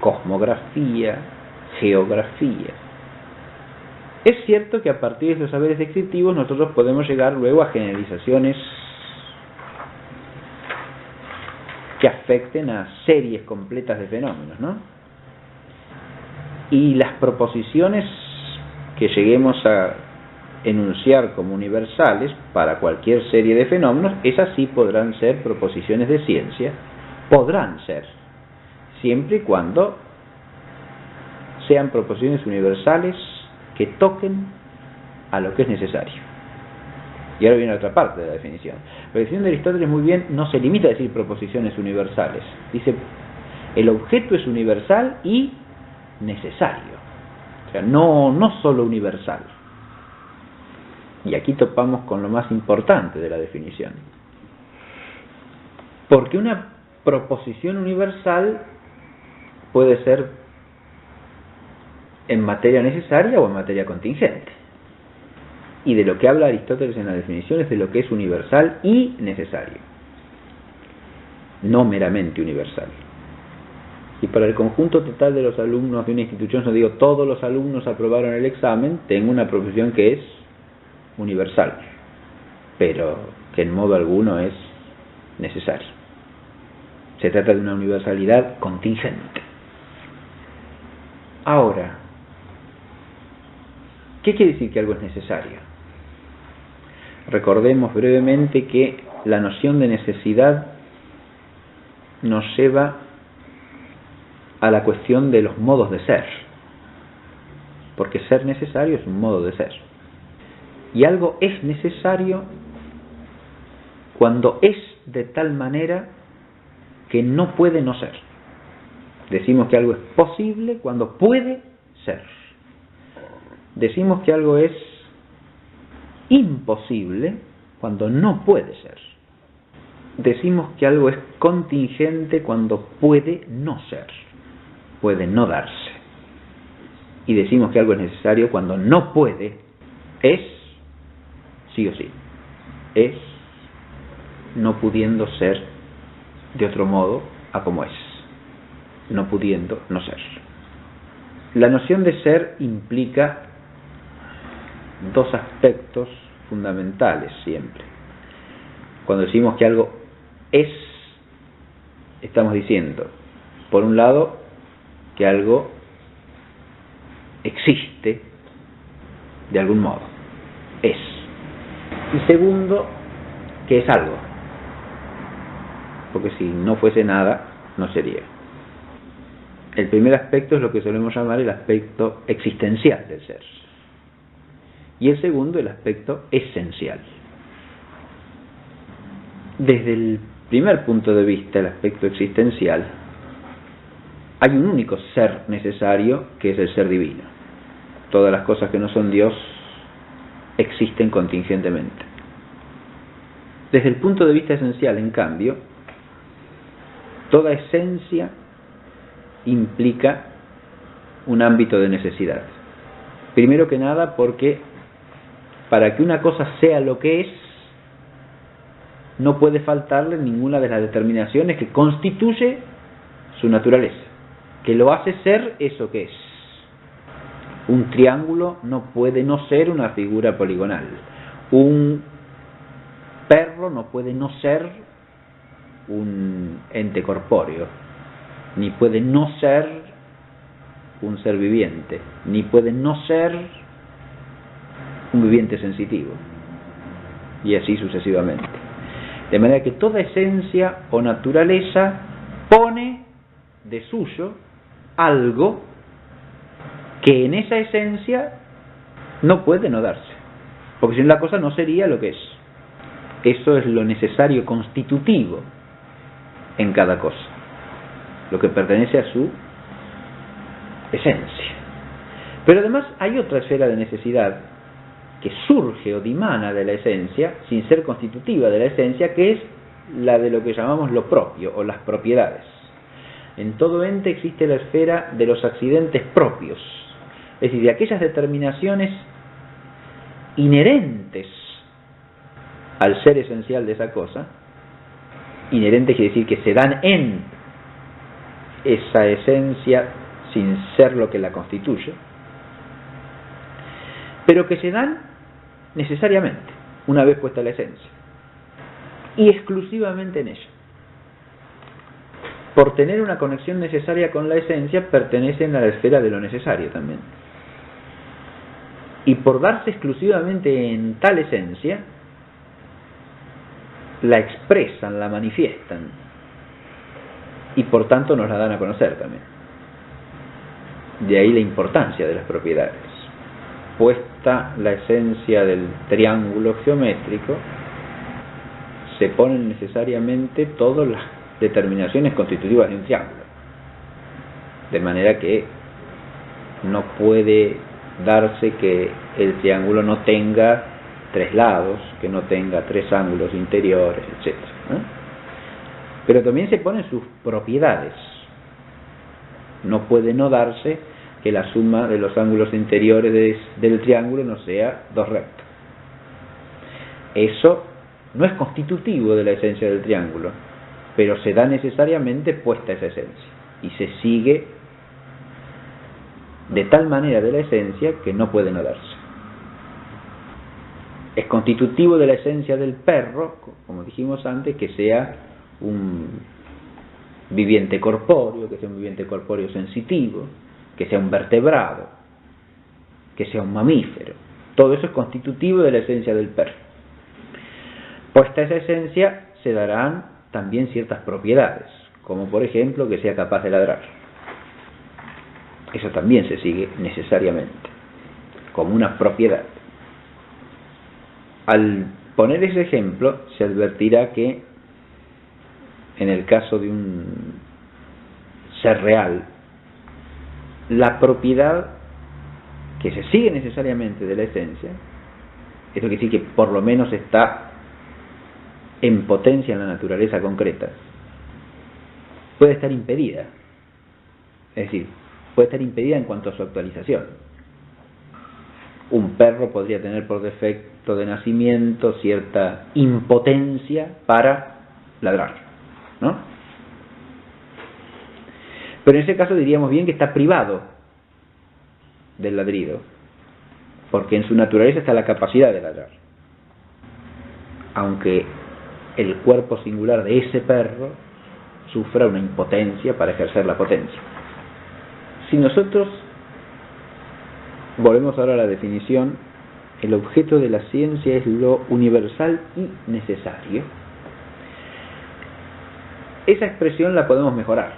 Cosmografía, geografía. Es cierto que a partir de esos saberes descriptivos nosotros podemos llegar luego a generalizaciones que afecten a series completas de fenómenos, ¿no? Y las proposiciones que lleguemos a enunciar como universales para cualquier serie de fenómenos, esas sí podrán ser proposiciones de ciencia, podrán ser, siempre y cuando sean proposiciones universales que toquen a lo que es necesario. Y ahora viene otra parte de la definición. La definición de Aristóteles muy bien no se limita a decir proposiciones universales. Dice, el objeto es universal y necesario. O sea, no solo universal. Y aquí topamos con lo más importante de la definición. Porque una proposición universal puede ser en materia necesaria o en materia contingente. Y de lo que habla Aristóteles en la definición es de lo que es universal y necesario, no meramente universal. Y para el conjunto total de los alumnos de una institución, no digo todos los alumnos aprobaron el examen, tengo una proposición que es universal, pero que en modo alguno es necesario. Se trata de una universalidad contingente. Ahora, ¿qué quiere decir que algo es necesario? Recordemos brevemente que la noción de necesidad nos lleva a la cuestión de los modos de ser, porque ser necesario es un modo de ser. Y algo es necesario cuando es de tal manera que no puede no ser. Decimos que algo es posible cuando puede ser. Decimos que algo es imposible cuando no puede ser. Decimos que algo es contingente cuando puede no ser, puede no darse. Y decimos que algo es necesario cuando no puede, es sí o sí, es no pudiendo ser de otro modo a como es, no pudiendo no ser. La noción de ser implica dos aspectos fundamentales siempre. Cuando decimos que algo es, estamos diciendo, por un lado, que algo existe de algún modo, es. Y segundo, que es algo, porque si no fuese nada, no sería. El primer aspecto es lo que solemos llamar el aspecto existencial del ser. Y el segundo, el aspecto esencial. Desde el primer punto de vista, el aspecto existencial, hay un único ser necesario, que es el ser divino. Todas las cosas que no son Dios existen contingentemente. Desde el punto de vista esencial, en cambio, toda esencia implica un ámbito de necesidad. Primero que nada porque para que una cosa sea lo que es, no puede faltarle ninguna de las determinaciones que constituye su naturaleza, que lo hace ser eso que es. Un triángulo no puede no ser una figura poligonal. Un perro no puede no ser un ente corpóreo, ni puede no ser un ser viviente, ni puede no ser un viviente sensitivo, y así sucesivamente. De manera que toda esencia o naturaleza pone de suyo algo que en esa esencia no puede no darse, porque si no la cosa no sería lo que es. Eso es lo necesario constitutivo en cada cosa, lo que pertenece a su esencia. Pero además hay otra esfera de necesidad que surge o dimana de la esencia, sin ser constitutiva de la esencia, que es la de lo que llamamos lo propio o las propiedades. En todo ente existe la esfera de los accidentes propios, es decir, de aquellas determinaciones inherentes al ser esencial de esa cosa. Inherentes quiere decir que se dan en esa esencia sin ser lo que la constituye, pero que se dan necesariamente una vez puesta la esencia y exclusivamente en ella. Por tener una conexión necesaria con la esencia, pertenecen a la esfera de lo necesario también. Y por darse exclusivamente en tal esencia, la expresan, la manifiestan, y por tanto nos la dan a conocer también. De ahí la importancia de las propiedades. Puesta la esencia del triángulo geométrico, se ponen necesariamente todas las determinaciones constitutivas de un triángulo, de manera que no puede darse que el triángulo no tenga tres lados, que no tenga tres ángulos interiores, etc. Pero también se ponen sus propiedades. No puede no darse que la suma de los ángulos interiores del triángulo no sea 2 rectos. Eso no es constitutivo de la esencia del triángulo, pero se da necesariamente puesta esa esencia y se sigue de tal manera de la esencia que no puede no darse. Es constitutivo de la esencia del perro, como dijimos antes, que sea un viviente corpóreo, que sea un viviente corpóreo sensitivo, que sea un vertebrado, que sea un mamífero. Todo eso es constitutivo de la esencia del perro. Puesta esa esencia, se darán también ciertas propiedades, como por ejemplo que sea capaz de ladrar. Eso también se sigue necesariamente, como una propiedad. Al poner ese ejemplo, se advertirá que en el caso de un ser real, la propiedad que se sigue necesariamente de la esencia, esto quiere decir que por lo menos está en potencia en la naturaleza concreta, puede estar impedida. Es decir, puede estar impedida en cuanto a su actualización. Un perro podría tener por defecto de nacimiento cierta impotencia para ladrar, ¿no? Pero en ese caso diríamos bien que está privado del ladrido, porque en su naturaleza está la capacidad de ladrar. Aunque el cuerpo singular de ese perro sufra una impotencia para ejercer la potencia. Si nosotros volvemos ahora a la definición, el objeto de la ciencia es lo universal y necesario. Esa expresión la podemos mejorar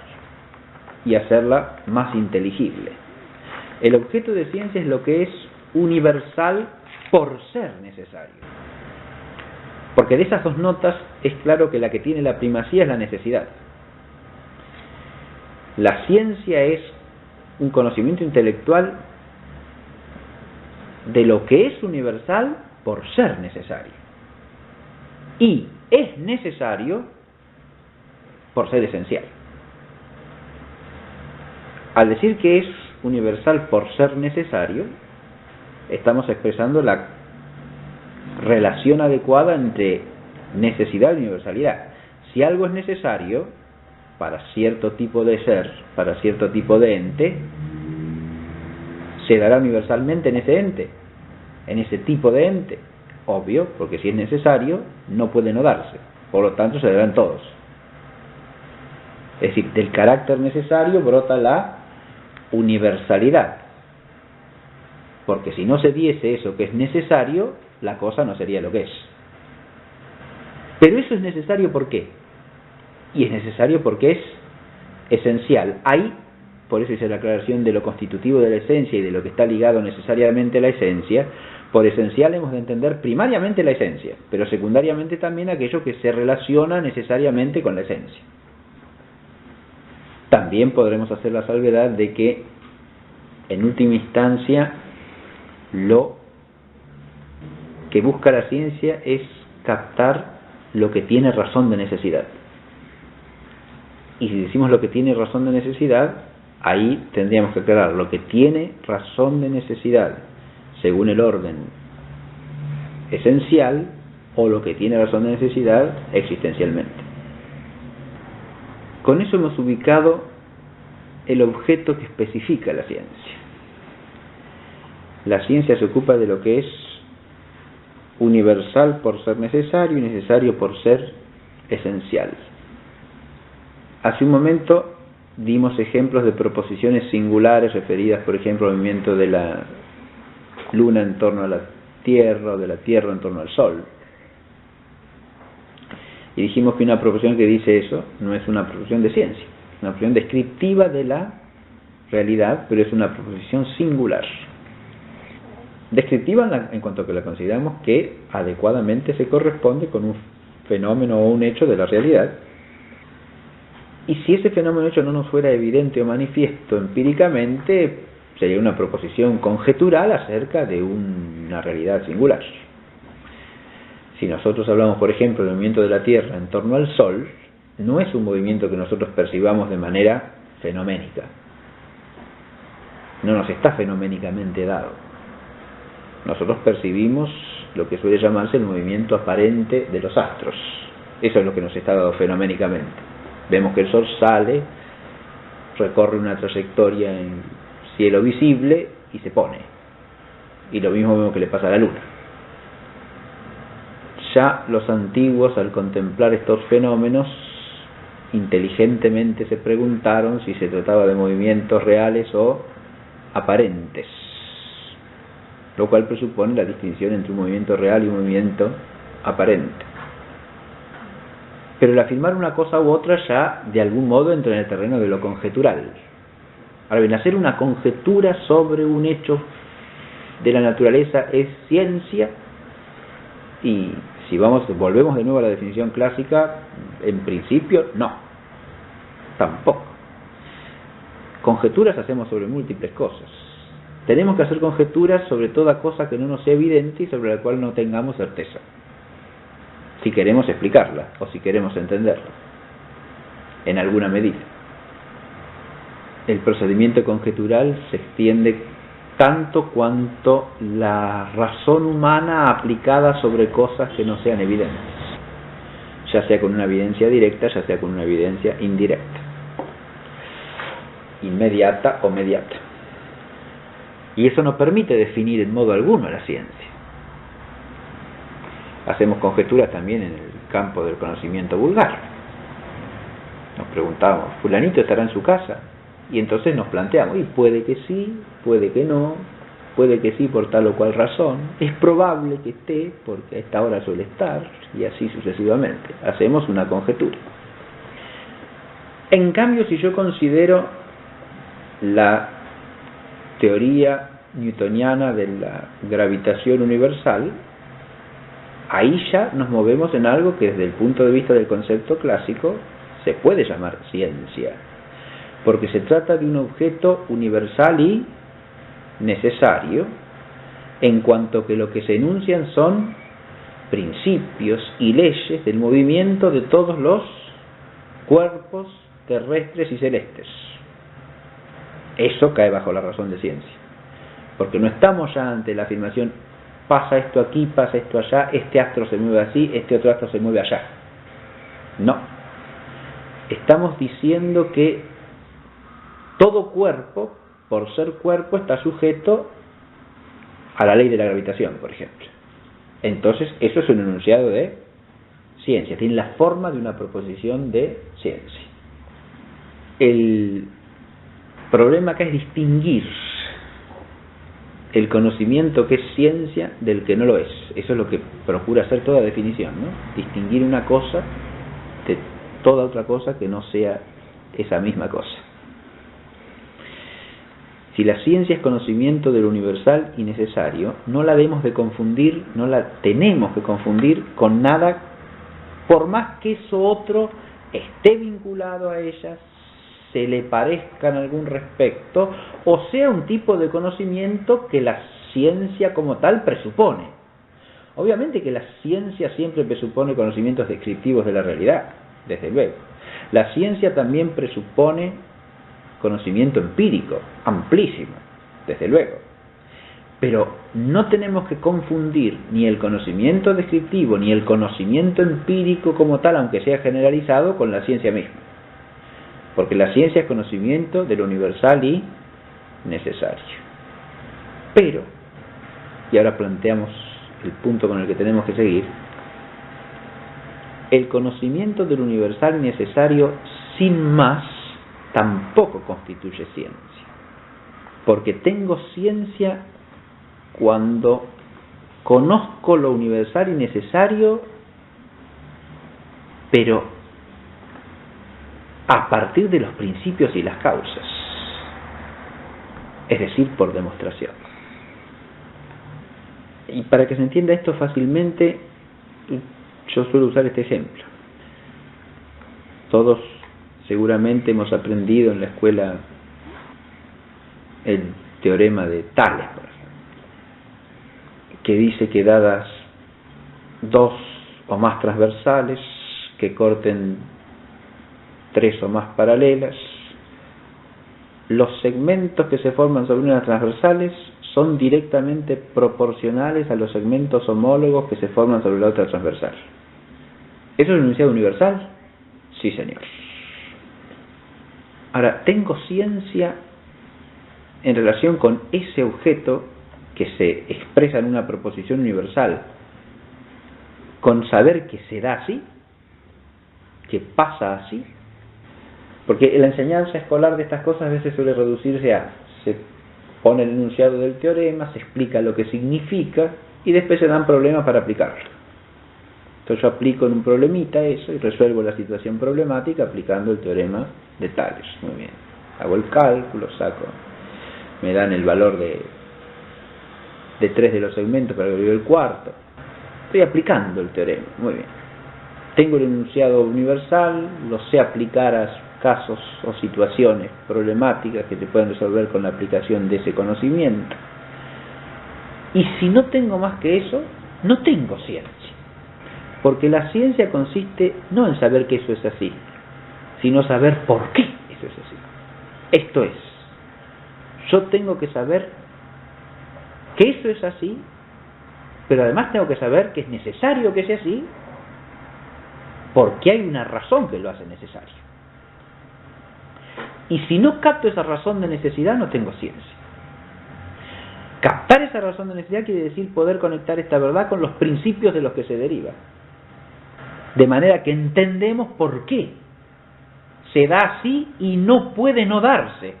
y hacerla más inteligible. El objeto de ciencia es lo que es universal por ser necesario. Porque de esas dos notas es claro que la que tiene la primacía es la necesidad. La ciencia es un conocimiento intelectual de lo que es universal por ser necesario. Y es necesario por ser esencial. Al decir que es universal por ser necesario, estamos expresando la relación adecuada entre necesidad y universalidad. Si algo es necesario para cierto tipo de ser, para cierto tipo de ente, se dará universalmente en ese ente, en ese tipo de ente. Obvio, porque si es necesario, no puede no darse. Por lo tanto, se darán todos. Es decir, del carácter necesario brota la universalidad. Porque si no se diese eso que es necesario, la cosa no sería lo que es. Pero eso es necesario ¿por qué? Y es necesario porque es esencial. Hay, por eso hice la aclaración de lo constitutivo de la esencia y de lo que está ligado necesariamente a la esencia. Por esencial hemos de entender primariamente la esencia, pero secundariamente también aquello que se relaciona necesariamente con la esencia. También podremos hacer la salvedad de que, en última instancia, lo que busca la ciencia es captar lo que tiene razón de necesidad. Y si decimos lo que tiene razón de necesidad, ahí tendríamos que aclarar lo que tiene razón de necesidad según el orden esencial o lo que tiene razón de necesidad existencialmente. Con eso hemos ubicado el objeto que especifica la ciencia. La ciencia se ocupa de lo que es universal por ser necesario y necesario por ser esencial. Hace un momento dimos ejemplos de proposiciones singulares referidas, por ejemplo, al movimiento de la Luna en torno a la Tierra o de la Tierra en torno al Sol. Y dijimos que una proposición que dice eso no es una proposición de ciencia, es una proposición descriptiva de la realidad, pero es una proposición singular. Descriptiva en cuanto que la consideramos que adecuadamente se corresponde con un fenómeno o un hecho de la realidad. Y si ese fenómeno hecho no nos fuera evidente o manifiesto empíricamente, sería una proposición conjetural acerca de una realidad singular. Si nosotros hablamos, por ejemplo, del movimiento de la Tierra en torno al Sol, no es un movimiento que nosotros percibamos de manera fenoménica. No nos está fenoménicamente dado. Nosotros percibimos lo que suele llamarse el movimiento aparente de los astros. Eso es lo que nos está dado fenoménicamente. Vemos que el Sol sale, recorre una trayectoria en cielo visible y se pone. Y lo mismo vemos que le pasa a la Luna. Ya los antiguos, al contemplar estos fenómenos, inteligentemente se preguntaron si se trataba de movimientos reales o aparentes, lo cual presupone la distinción entre un movimiento real y un movimiento aparente. Pero el afirmar una cosa u otra ya de algún modo entra en el terreno de lo conjetural. Ahora bien, hacer una conjetura sobre un hecho de la naturaleza es ciencia, y si volvemos de nuevo a la definición clásica, en principio no, tampoco. Conjeturas hacemos sobre múltiples cosas. Tenemos que hacer conjeturas sobre toda cosa que no nos sea evidente y sobre la cual no tengamos certeza, si queremos explicarla o si queremos entenderla en alguna medida. El procedimiento conjetural se extiende tanto cuanto la razón humana aplicada sobre cosas que no sean evidentes, ya sea con una evidencia directa, ya sea con una evidencia indirecta, inmediata o mediata. Y eso no permite definir en modo alguno la ciencia. Hacemos conjeturas también en el campo del conocimiento vulgar. Nos preguntamos, ¿fulanito estará en su casa? Y entonces nos planteamos, y puede que sí, puede que no, puede que sí por tal o cual razón, es probable que esté porque a esta hora suele estar, y así sucesivamente. Hacemos una conjetura. En cambio, si yo considero la teoría newtoniana de la gravitación universal, ahí ya nos movemos en algo que desde el punto de vista del concepto clásico se puede llamar ciencia, porque se trata de un objeto universal y necesario, en cuanto que lo que se enuncian son principios y leyes del movimiento de todos los cuerpos terrestres y celestes. Eso cae bajo la razón de ciencia, porque no estamos ya ante la afirmación pasa esto aquí, pasa esto allá, este astro se mueve así, este otro astro se mueve allá. No, estamos diciendo que todo cuerpo, por ser cuerpo, está sujeto a la ley de la gravitación, por ejemplo. Entonces, eso es un enunciado de ciencia, tiene la forma de una proposición de ciencia. El problema acá es distinguir el conocimiento que es ciencia del que no lo es. Eso es lo que procura hacer toda definición, ¿no? Distinguir una cosa de toda otra cosa que no sea esa misma cosa. Si la ciencia es conocimiento de lo universal y necesario, no la debemos de confundir, no la tenemos que confundir con nada, por más que eso otro esté vinculado a ella, se le parezca en algún respecto, o sea un tipo de conocimiento que la ciencia como tal presupone. Obviamente que la ciencia siempre presupone conocimientos descriptivos de la realidad, desde luego. La ciencia también presupone conocimiento empírico, amplísimo, desde luego. Pero no tenemos que confundir ni el conocimiento descriptivo ni el conocimiento empírico como tal, aunque sea generalizado, con la ciencia misma. Porque la ciencia es conocimiento de lo universal y necesario. Pero, y ahora planteamos el punto con el que tenemos que seguir, el conocimiento de lo universal y necesario sin más tampoco constituye ciencia. Porque tengo ciencia cuando conozco lo universal y necesario, pero a partir de los principios y las causas, es decir, por demostración. Y para que se entienda esto fácilmente, yo suelo usar este ejemplo. Todos seguramente hemos aprendido en la escuela el teorema de Tales, por ejemplo, que dice que dadas dos o más transversales que corten tres o más paralelas, los segmentos que se forman sobre unas transversales son directamente proporcionales a los segmentos homólogos que se forman sobre la otra transversal. ¿Eso es un enunciado universal? Sí, señor. Ahora, tengo ciencia en relación con ese objeto que se expresa en una proposición universal, con saber que se da así, que pasa así. Porque la enseñanza escolar de estas cosas a veces suele reducirse a se pone el enunciado del teorema, se explica lo que significa y después se dan problemas para aplicarlo. Entonces yo aplico en un problemita eso y resuelvo la situación problemática aplicando el teorema de Tales. Muy bien. Hago el cálculo, saco, me dan el valor de tres de los segmentos para que yo el cuarto. Estoy aplicando el teorema. Muy bien. Tengo el enunciado universal, lo sé aplicar a casos o situaciones problemáticas que se pueden resolver con la aplicación de ese conocimiento. Y si no tengo más que eso, no tengo ciencia. Porque la ciencia consiste no en saber que eso es así, sino saber por qué eso es así. Esto es, yo tengo que saber que eso es así, pero además tengo que saber que es necesario que sea así, porque hay una razón que lo hace necesario. Y si no capto esa razón de necesidad, no tengo ciencia. Captar esa razón de necesidad quiere decir poder conectar esta verdad con los principios de los que se deriva. De manera que entendemos por qué se da así y no puede no darse.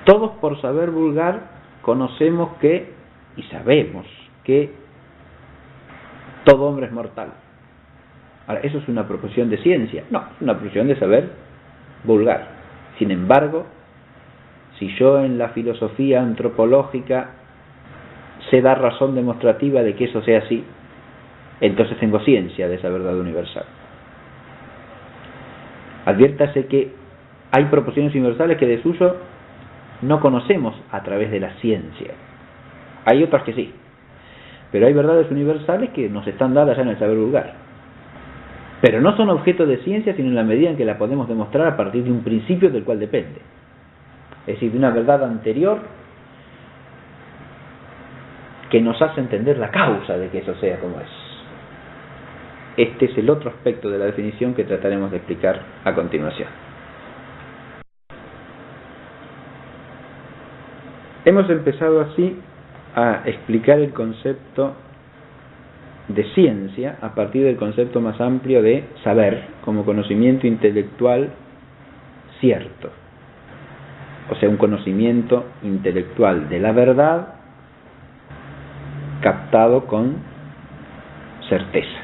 Todos por saber vulgar conocemos que y sabemos que todo hombre es mortal. Ahora, ¿eso es una proposición de ciencia? No, es una proposición de saber vulgar. Sin embargo, si yo en la filosofía antropológica sé dar razón demostrativa de que eso sea así, entonces tengo ciencia de esa verdad universal. Adviértase que hay proposiciones universales que de suyo no conocemos a través de la ciencia. Hay otras que sí, pero hay verdades universales que nos están dadas ya en el saber vulgar. Pero no son objeto de ciencia sino en la medida en que la podemos demostrar a partir de un principio del cual depende. Es decir, de una verdad anterior que nos hace entender la causa de que eso sea como es. Este es el otro aspecto de la definición que trataremos de explicar a continuación. Hemos empezado así a explicar el concepto de ciencia a partir del concepto más amplio de saber como conocimiento intelectual cierto. O sea, un conocimiento intelectual de la verdad captado con certeza.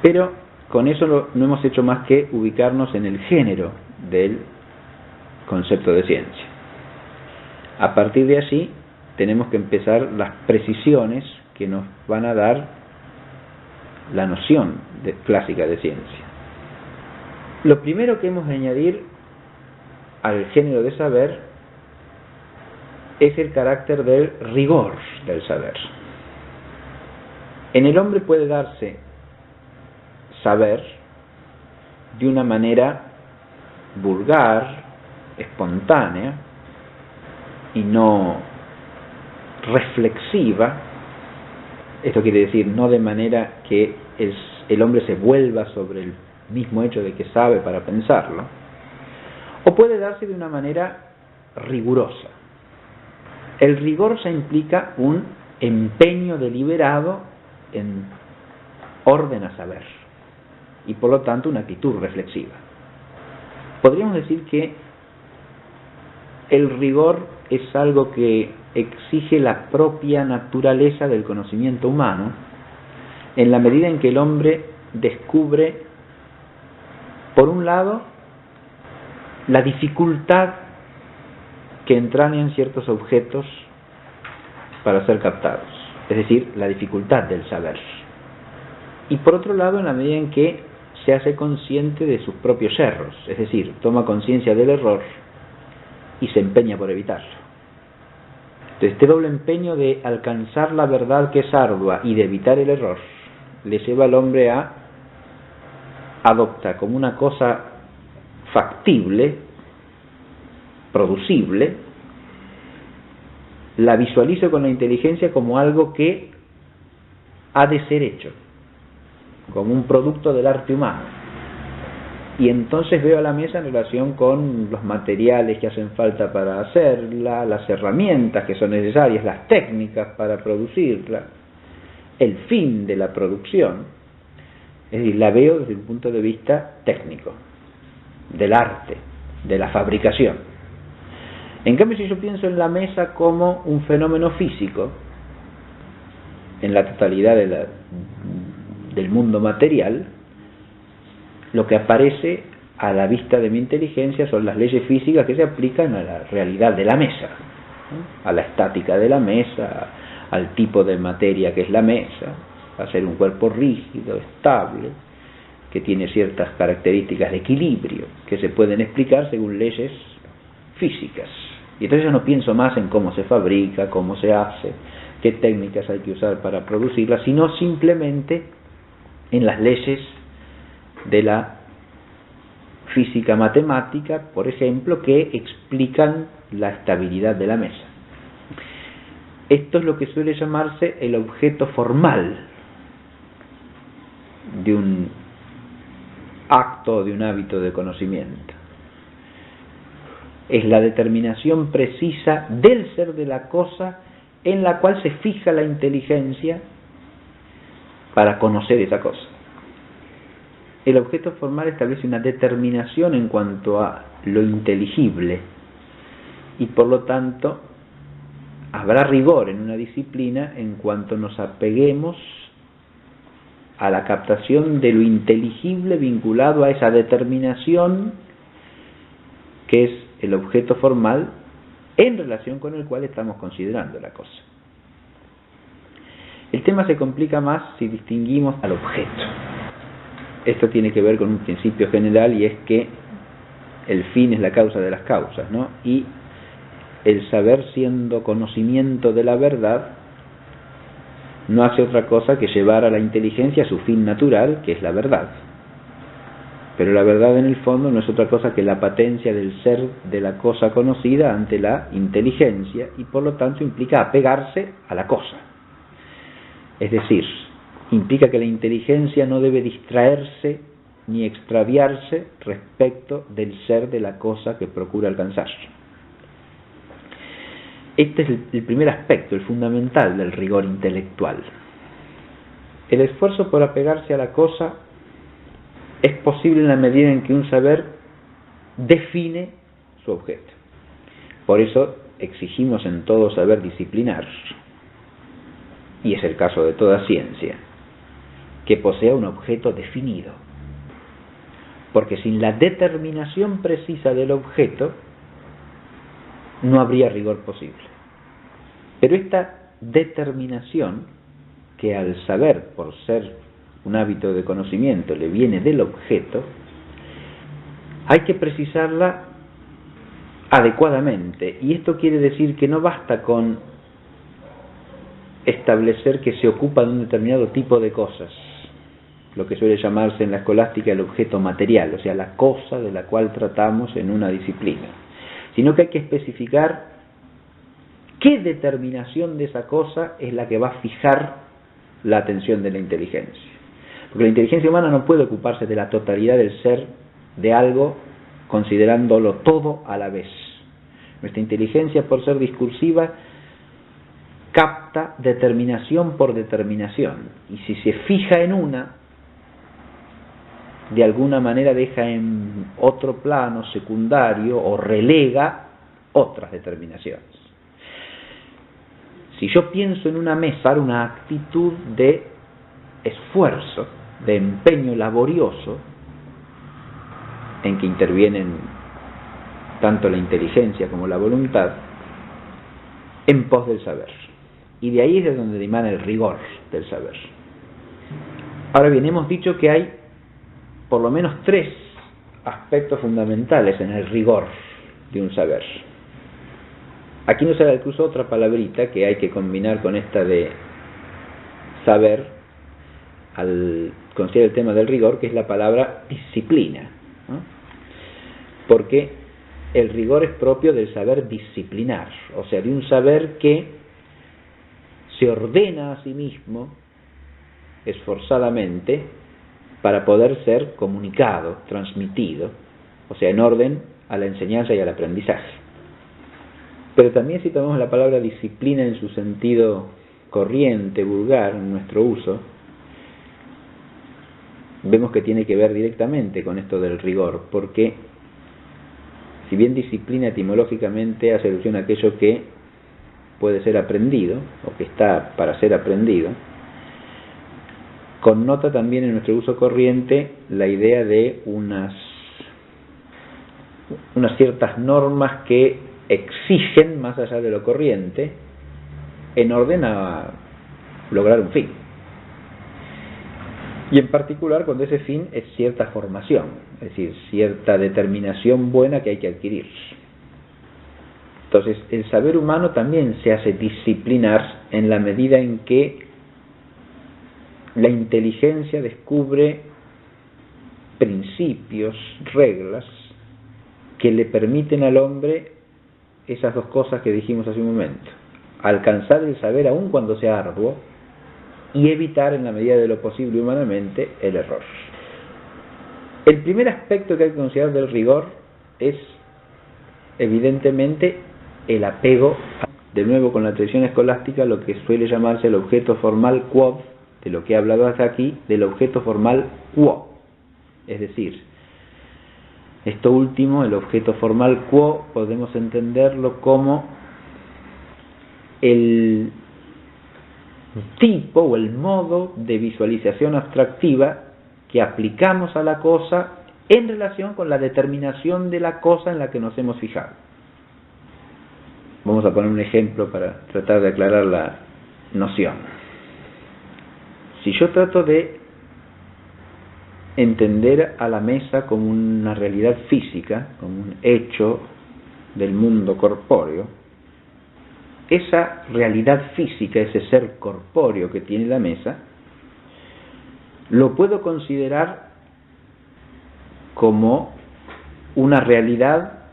Pero con eso no hemos hecho más que ubicarnos en el género del concepto de ciencia. A partir de allí tenemos que empezar las precisiones que nos van a dar la noción clásica de ciencia. Lo primero que hemos de añadir al género de saber es el carácter del rigor del saber. En el hombre puede darse saber de una manera vulgar, espontánea y no reflexiva. Esto quiere decir no de manera que el hombre se vuelva sobre el mismo hecho de que sabe para pensarlo, o puede darse de una manera rigurosa. El rigor ya implica un empeño deliberado en orden a saber y por lo tanto una actitud reflexiva. Podríamos decir que el rigor es algo que exige la propia naturaleza del conocimiento humano en la medida en que el hombre descubre, por un lado, la dificultad que entrañan ciertos objetos para ser captados, es decir, la dificultad del saber. Y por otro lado, en la medida en que se hace consciente de sus propios errores, es decir, toma conciencia del error y se empeña por evitarlo. Entonces, este doble empeño de alcanzar la verdad que es ardua y de evitar el error, le lleva al hombre a adoptar como una cosa factible, producible, la visualizo con la inteligencia como algo que ha de ser hecho, como un producto del arte humano. Y entonces veo a la mesa en relación con los materiales que hacen falta para hacerla, las herramientas que son necesarias, las técnicas para producirla, el fin de la producción. Es decir, la veo desde un punto de vista técnico, del arte, de la fabricación. En cambio, si yo pienso en la mesa como un fenómeno físico, en la totalidad del mundo material, lo que aparece a la vista de mi inteligencia son las leyes físicas que se aplican a la realidad de la mesa, ¿no? A la estática de la mesa, al tipo de materia que es la mesa, a ser un cuerpo rígido, estable, que tiene ciertas características de equilibrio que se pueden explicar según leyes físicas. Y entonces yo no pienso más en cómo se fabrica, cómo se hace, qué técnicas hay que usar para producirla, sino simplemente en las leyes de la física matemática, por ejemplo, que explican la estabilidad de la mesa. Esto es lo que suele llamarse el objeto formal de un acto o de un hábito de conocimiento. Es la determinación precisa del ser de la cosa en la cual se fija la inteligencia para conocer esa cosa. El objeto formal establece una determinación en cuanto a lo inteligible y por lo tanto habrá rigor en una disciplina en cuanto nos apeguemos a la captación de lo inteligible vinculado a esa determinación que es el objeto formal en relación con el cual estamos considerando la cosa. El tema se complica más si distinguimos al objeto. Esto tiene que ver con un principio general y es que el fin es la causa de las causas, ¿no? Y el saber, siendo conocimiento de la verdad, no hace otra cosa que llevar a la inteligencia a su fin natural, que es la verdad. Pero la verdad en el fondo no es otra cosa que la patencia del ser de la cosa conocida ante la inteligencia y por lo tanto implica apegarse a la cosa. Es decir, implica que la inteligencia no debe distraerse ni extraviarse respecto del ser de la cosa que procura alcanzar. Este es el primer aspecto, el fundamental del rigor intelectual. El esfuerzo por apegarse a la cosa es posible en la medida en que un saber define su objeto. Por eso exigimos en todo saber disciplinar, y es el caso de toda ciencia, que posea un objeto definido. Porque sin la determinación precisa del objeto, no habría rigor posible. Pero esta determinación, que al saber, por ser un hábito de conocimiento, le viene del objeto, hay que precisarla adecuadamente. Y esto quiere decir que no basta con establecer que se ocupa de un determinado tipo de cosas, lo que suele llamarse en la escolástica el objeto material, o sea, la cosa de la cual tratamos en una disciplina, sino que hay que especificar qué determinación de esa cosa es la que va a fijar la atención de la inteligencia. Porque la inteligencia humana no puede ocuparse de la totalidad del ser de algo considerándolo todo a la vez. Nuestra inteligencia, por ser discursiva, capta determinación por determinación, y si se fija en una, de alguna manera deja en otro plano secundario o relega otras determinaciones. Si yo pienso en una mesa, una actitud de esfuerzo, de empeño laborioso, en que intervienen tanto la inteligencia como la voluntad, en pos del saber. Y de ahí es de donde dimana el rigor del saber. Ahora bien, hemos dicho que hay por lo menos 3 aspectos fundamentales en el rigor de un saber. Aquí nos sale al cruzo otra palabrita que hay que combinar con esta de saber al considerar el tema del rigor, que es la palabra disciplina, ¿no? Porque el rigor es propio del saber disciplinar, o sea, de un saber que se ordena a sí mismo esforzadamente para poder ser comunicado, transmitido, o sea, en orden a la enseñanza y al aprendizaje. Pero también si tomamos la palabra disciplina en su sentido corriente, vulgar, en nuestro uso, vemos que tiene que ver directamente con esto del rigor, porque si bien disciplina etimológicamente hace alusión a aquello que puede ser aprendido, o que está para ser aprendido, connota también en nuestro uso corriente la idea de unas ciertas normas que exigen más allá de lo corriente en orden a lograr un fin. Y en particular cuando ese fin es cierta formación, es decir, cierta determinación buena que hay que adquirir. Entonces, el saber humano también se hace disciplinar en la medida en que la inteligencia descubre principios, reglas, que le permiten al hombre esas 2 cosas que dijimos hace un momento: alcanzar el saber aun cuando sea arduo y evitar en la medida de lo posible humanamente el error. El primer aspecto que hay que considerar del rigor es evidentemente el apego, de nuevo con la tradición escolástica, lo que suele llamarse el objeto formal quod, de lo que he hablado hasta aquí, del objeto formal quo. Es decir, esto último, el objeto formal quo, podemos entenderlo como el tipo o el modo de visualización abstractiva que aplicamos a la cosa en relación con la determinación de la cosa en la que nos hemos fijado. Vamos a poner un ejemplo para tratar de aclarar la noción. Si yo trato de entender a la mesa como una realidad física, como un hecho del mundo corpóreo, esa realidad física, ese ser corpóreo que tiene la mesa, lo puedo considerar como una realidad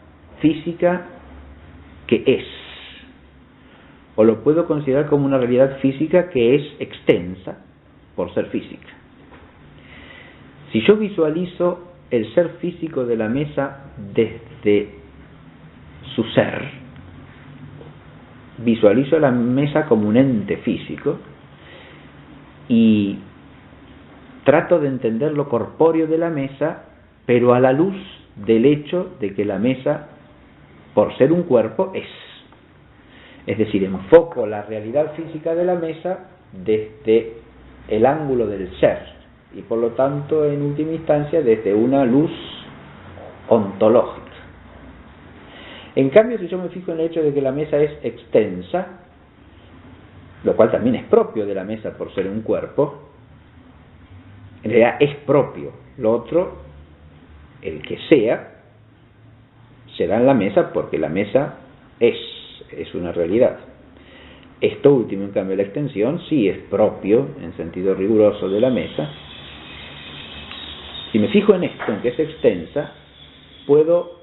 física que es, o lo puedo considerar como una realidad física que es extensa por ser física. Si yo visualizo el ser físico de la mesa desde su ser, visualizo la mesa como un ente físico y trato de entender lo corpóreo de la mesa, pero a la luz del hecho de que la mesa, por ser un cuerpo, es. Es decir, enfoco la realidad física de la mesa desde el ángulo del ser y por lo tanto, en última instancia, desde una luz ontológica. En cambio, si yo me fijo en el hecho de que la mesa es extensa, lo cual también es propio de la mesa por ser un cuerpo, en realidad es propio. Lo otro, el que sea, será en la mesa porque la mesa es una realidad. Esto último, en cambio, la extensión sí es propio, en sentido riguroso, de la mesa. Si me fijo en esto, en que es extensa, puedo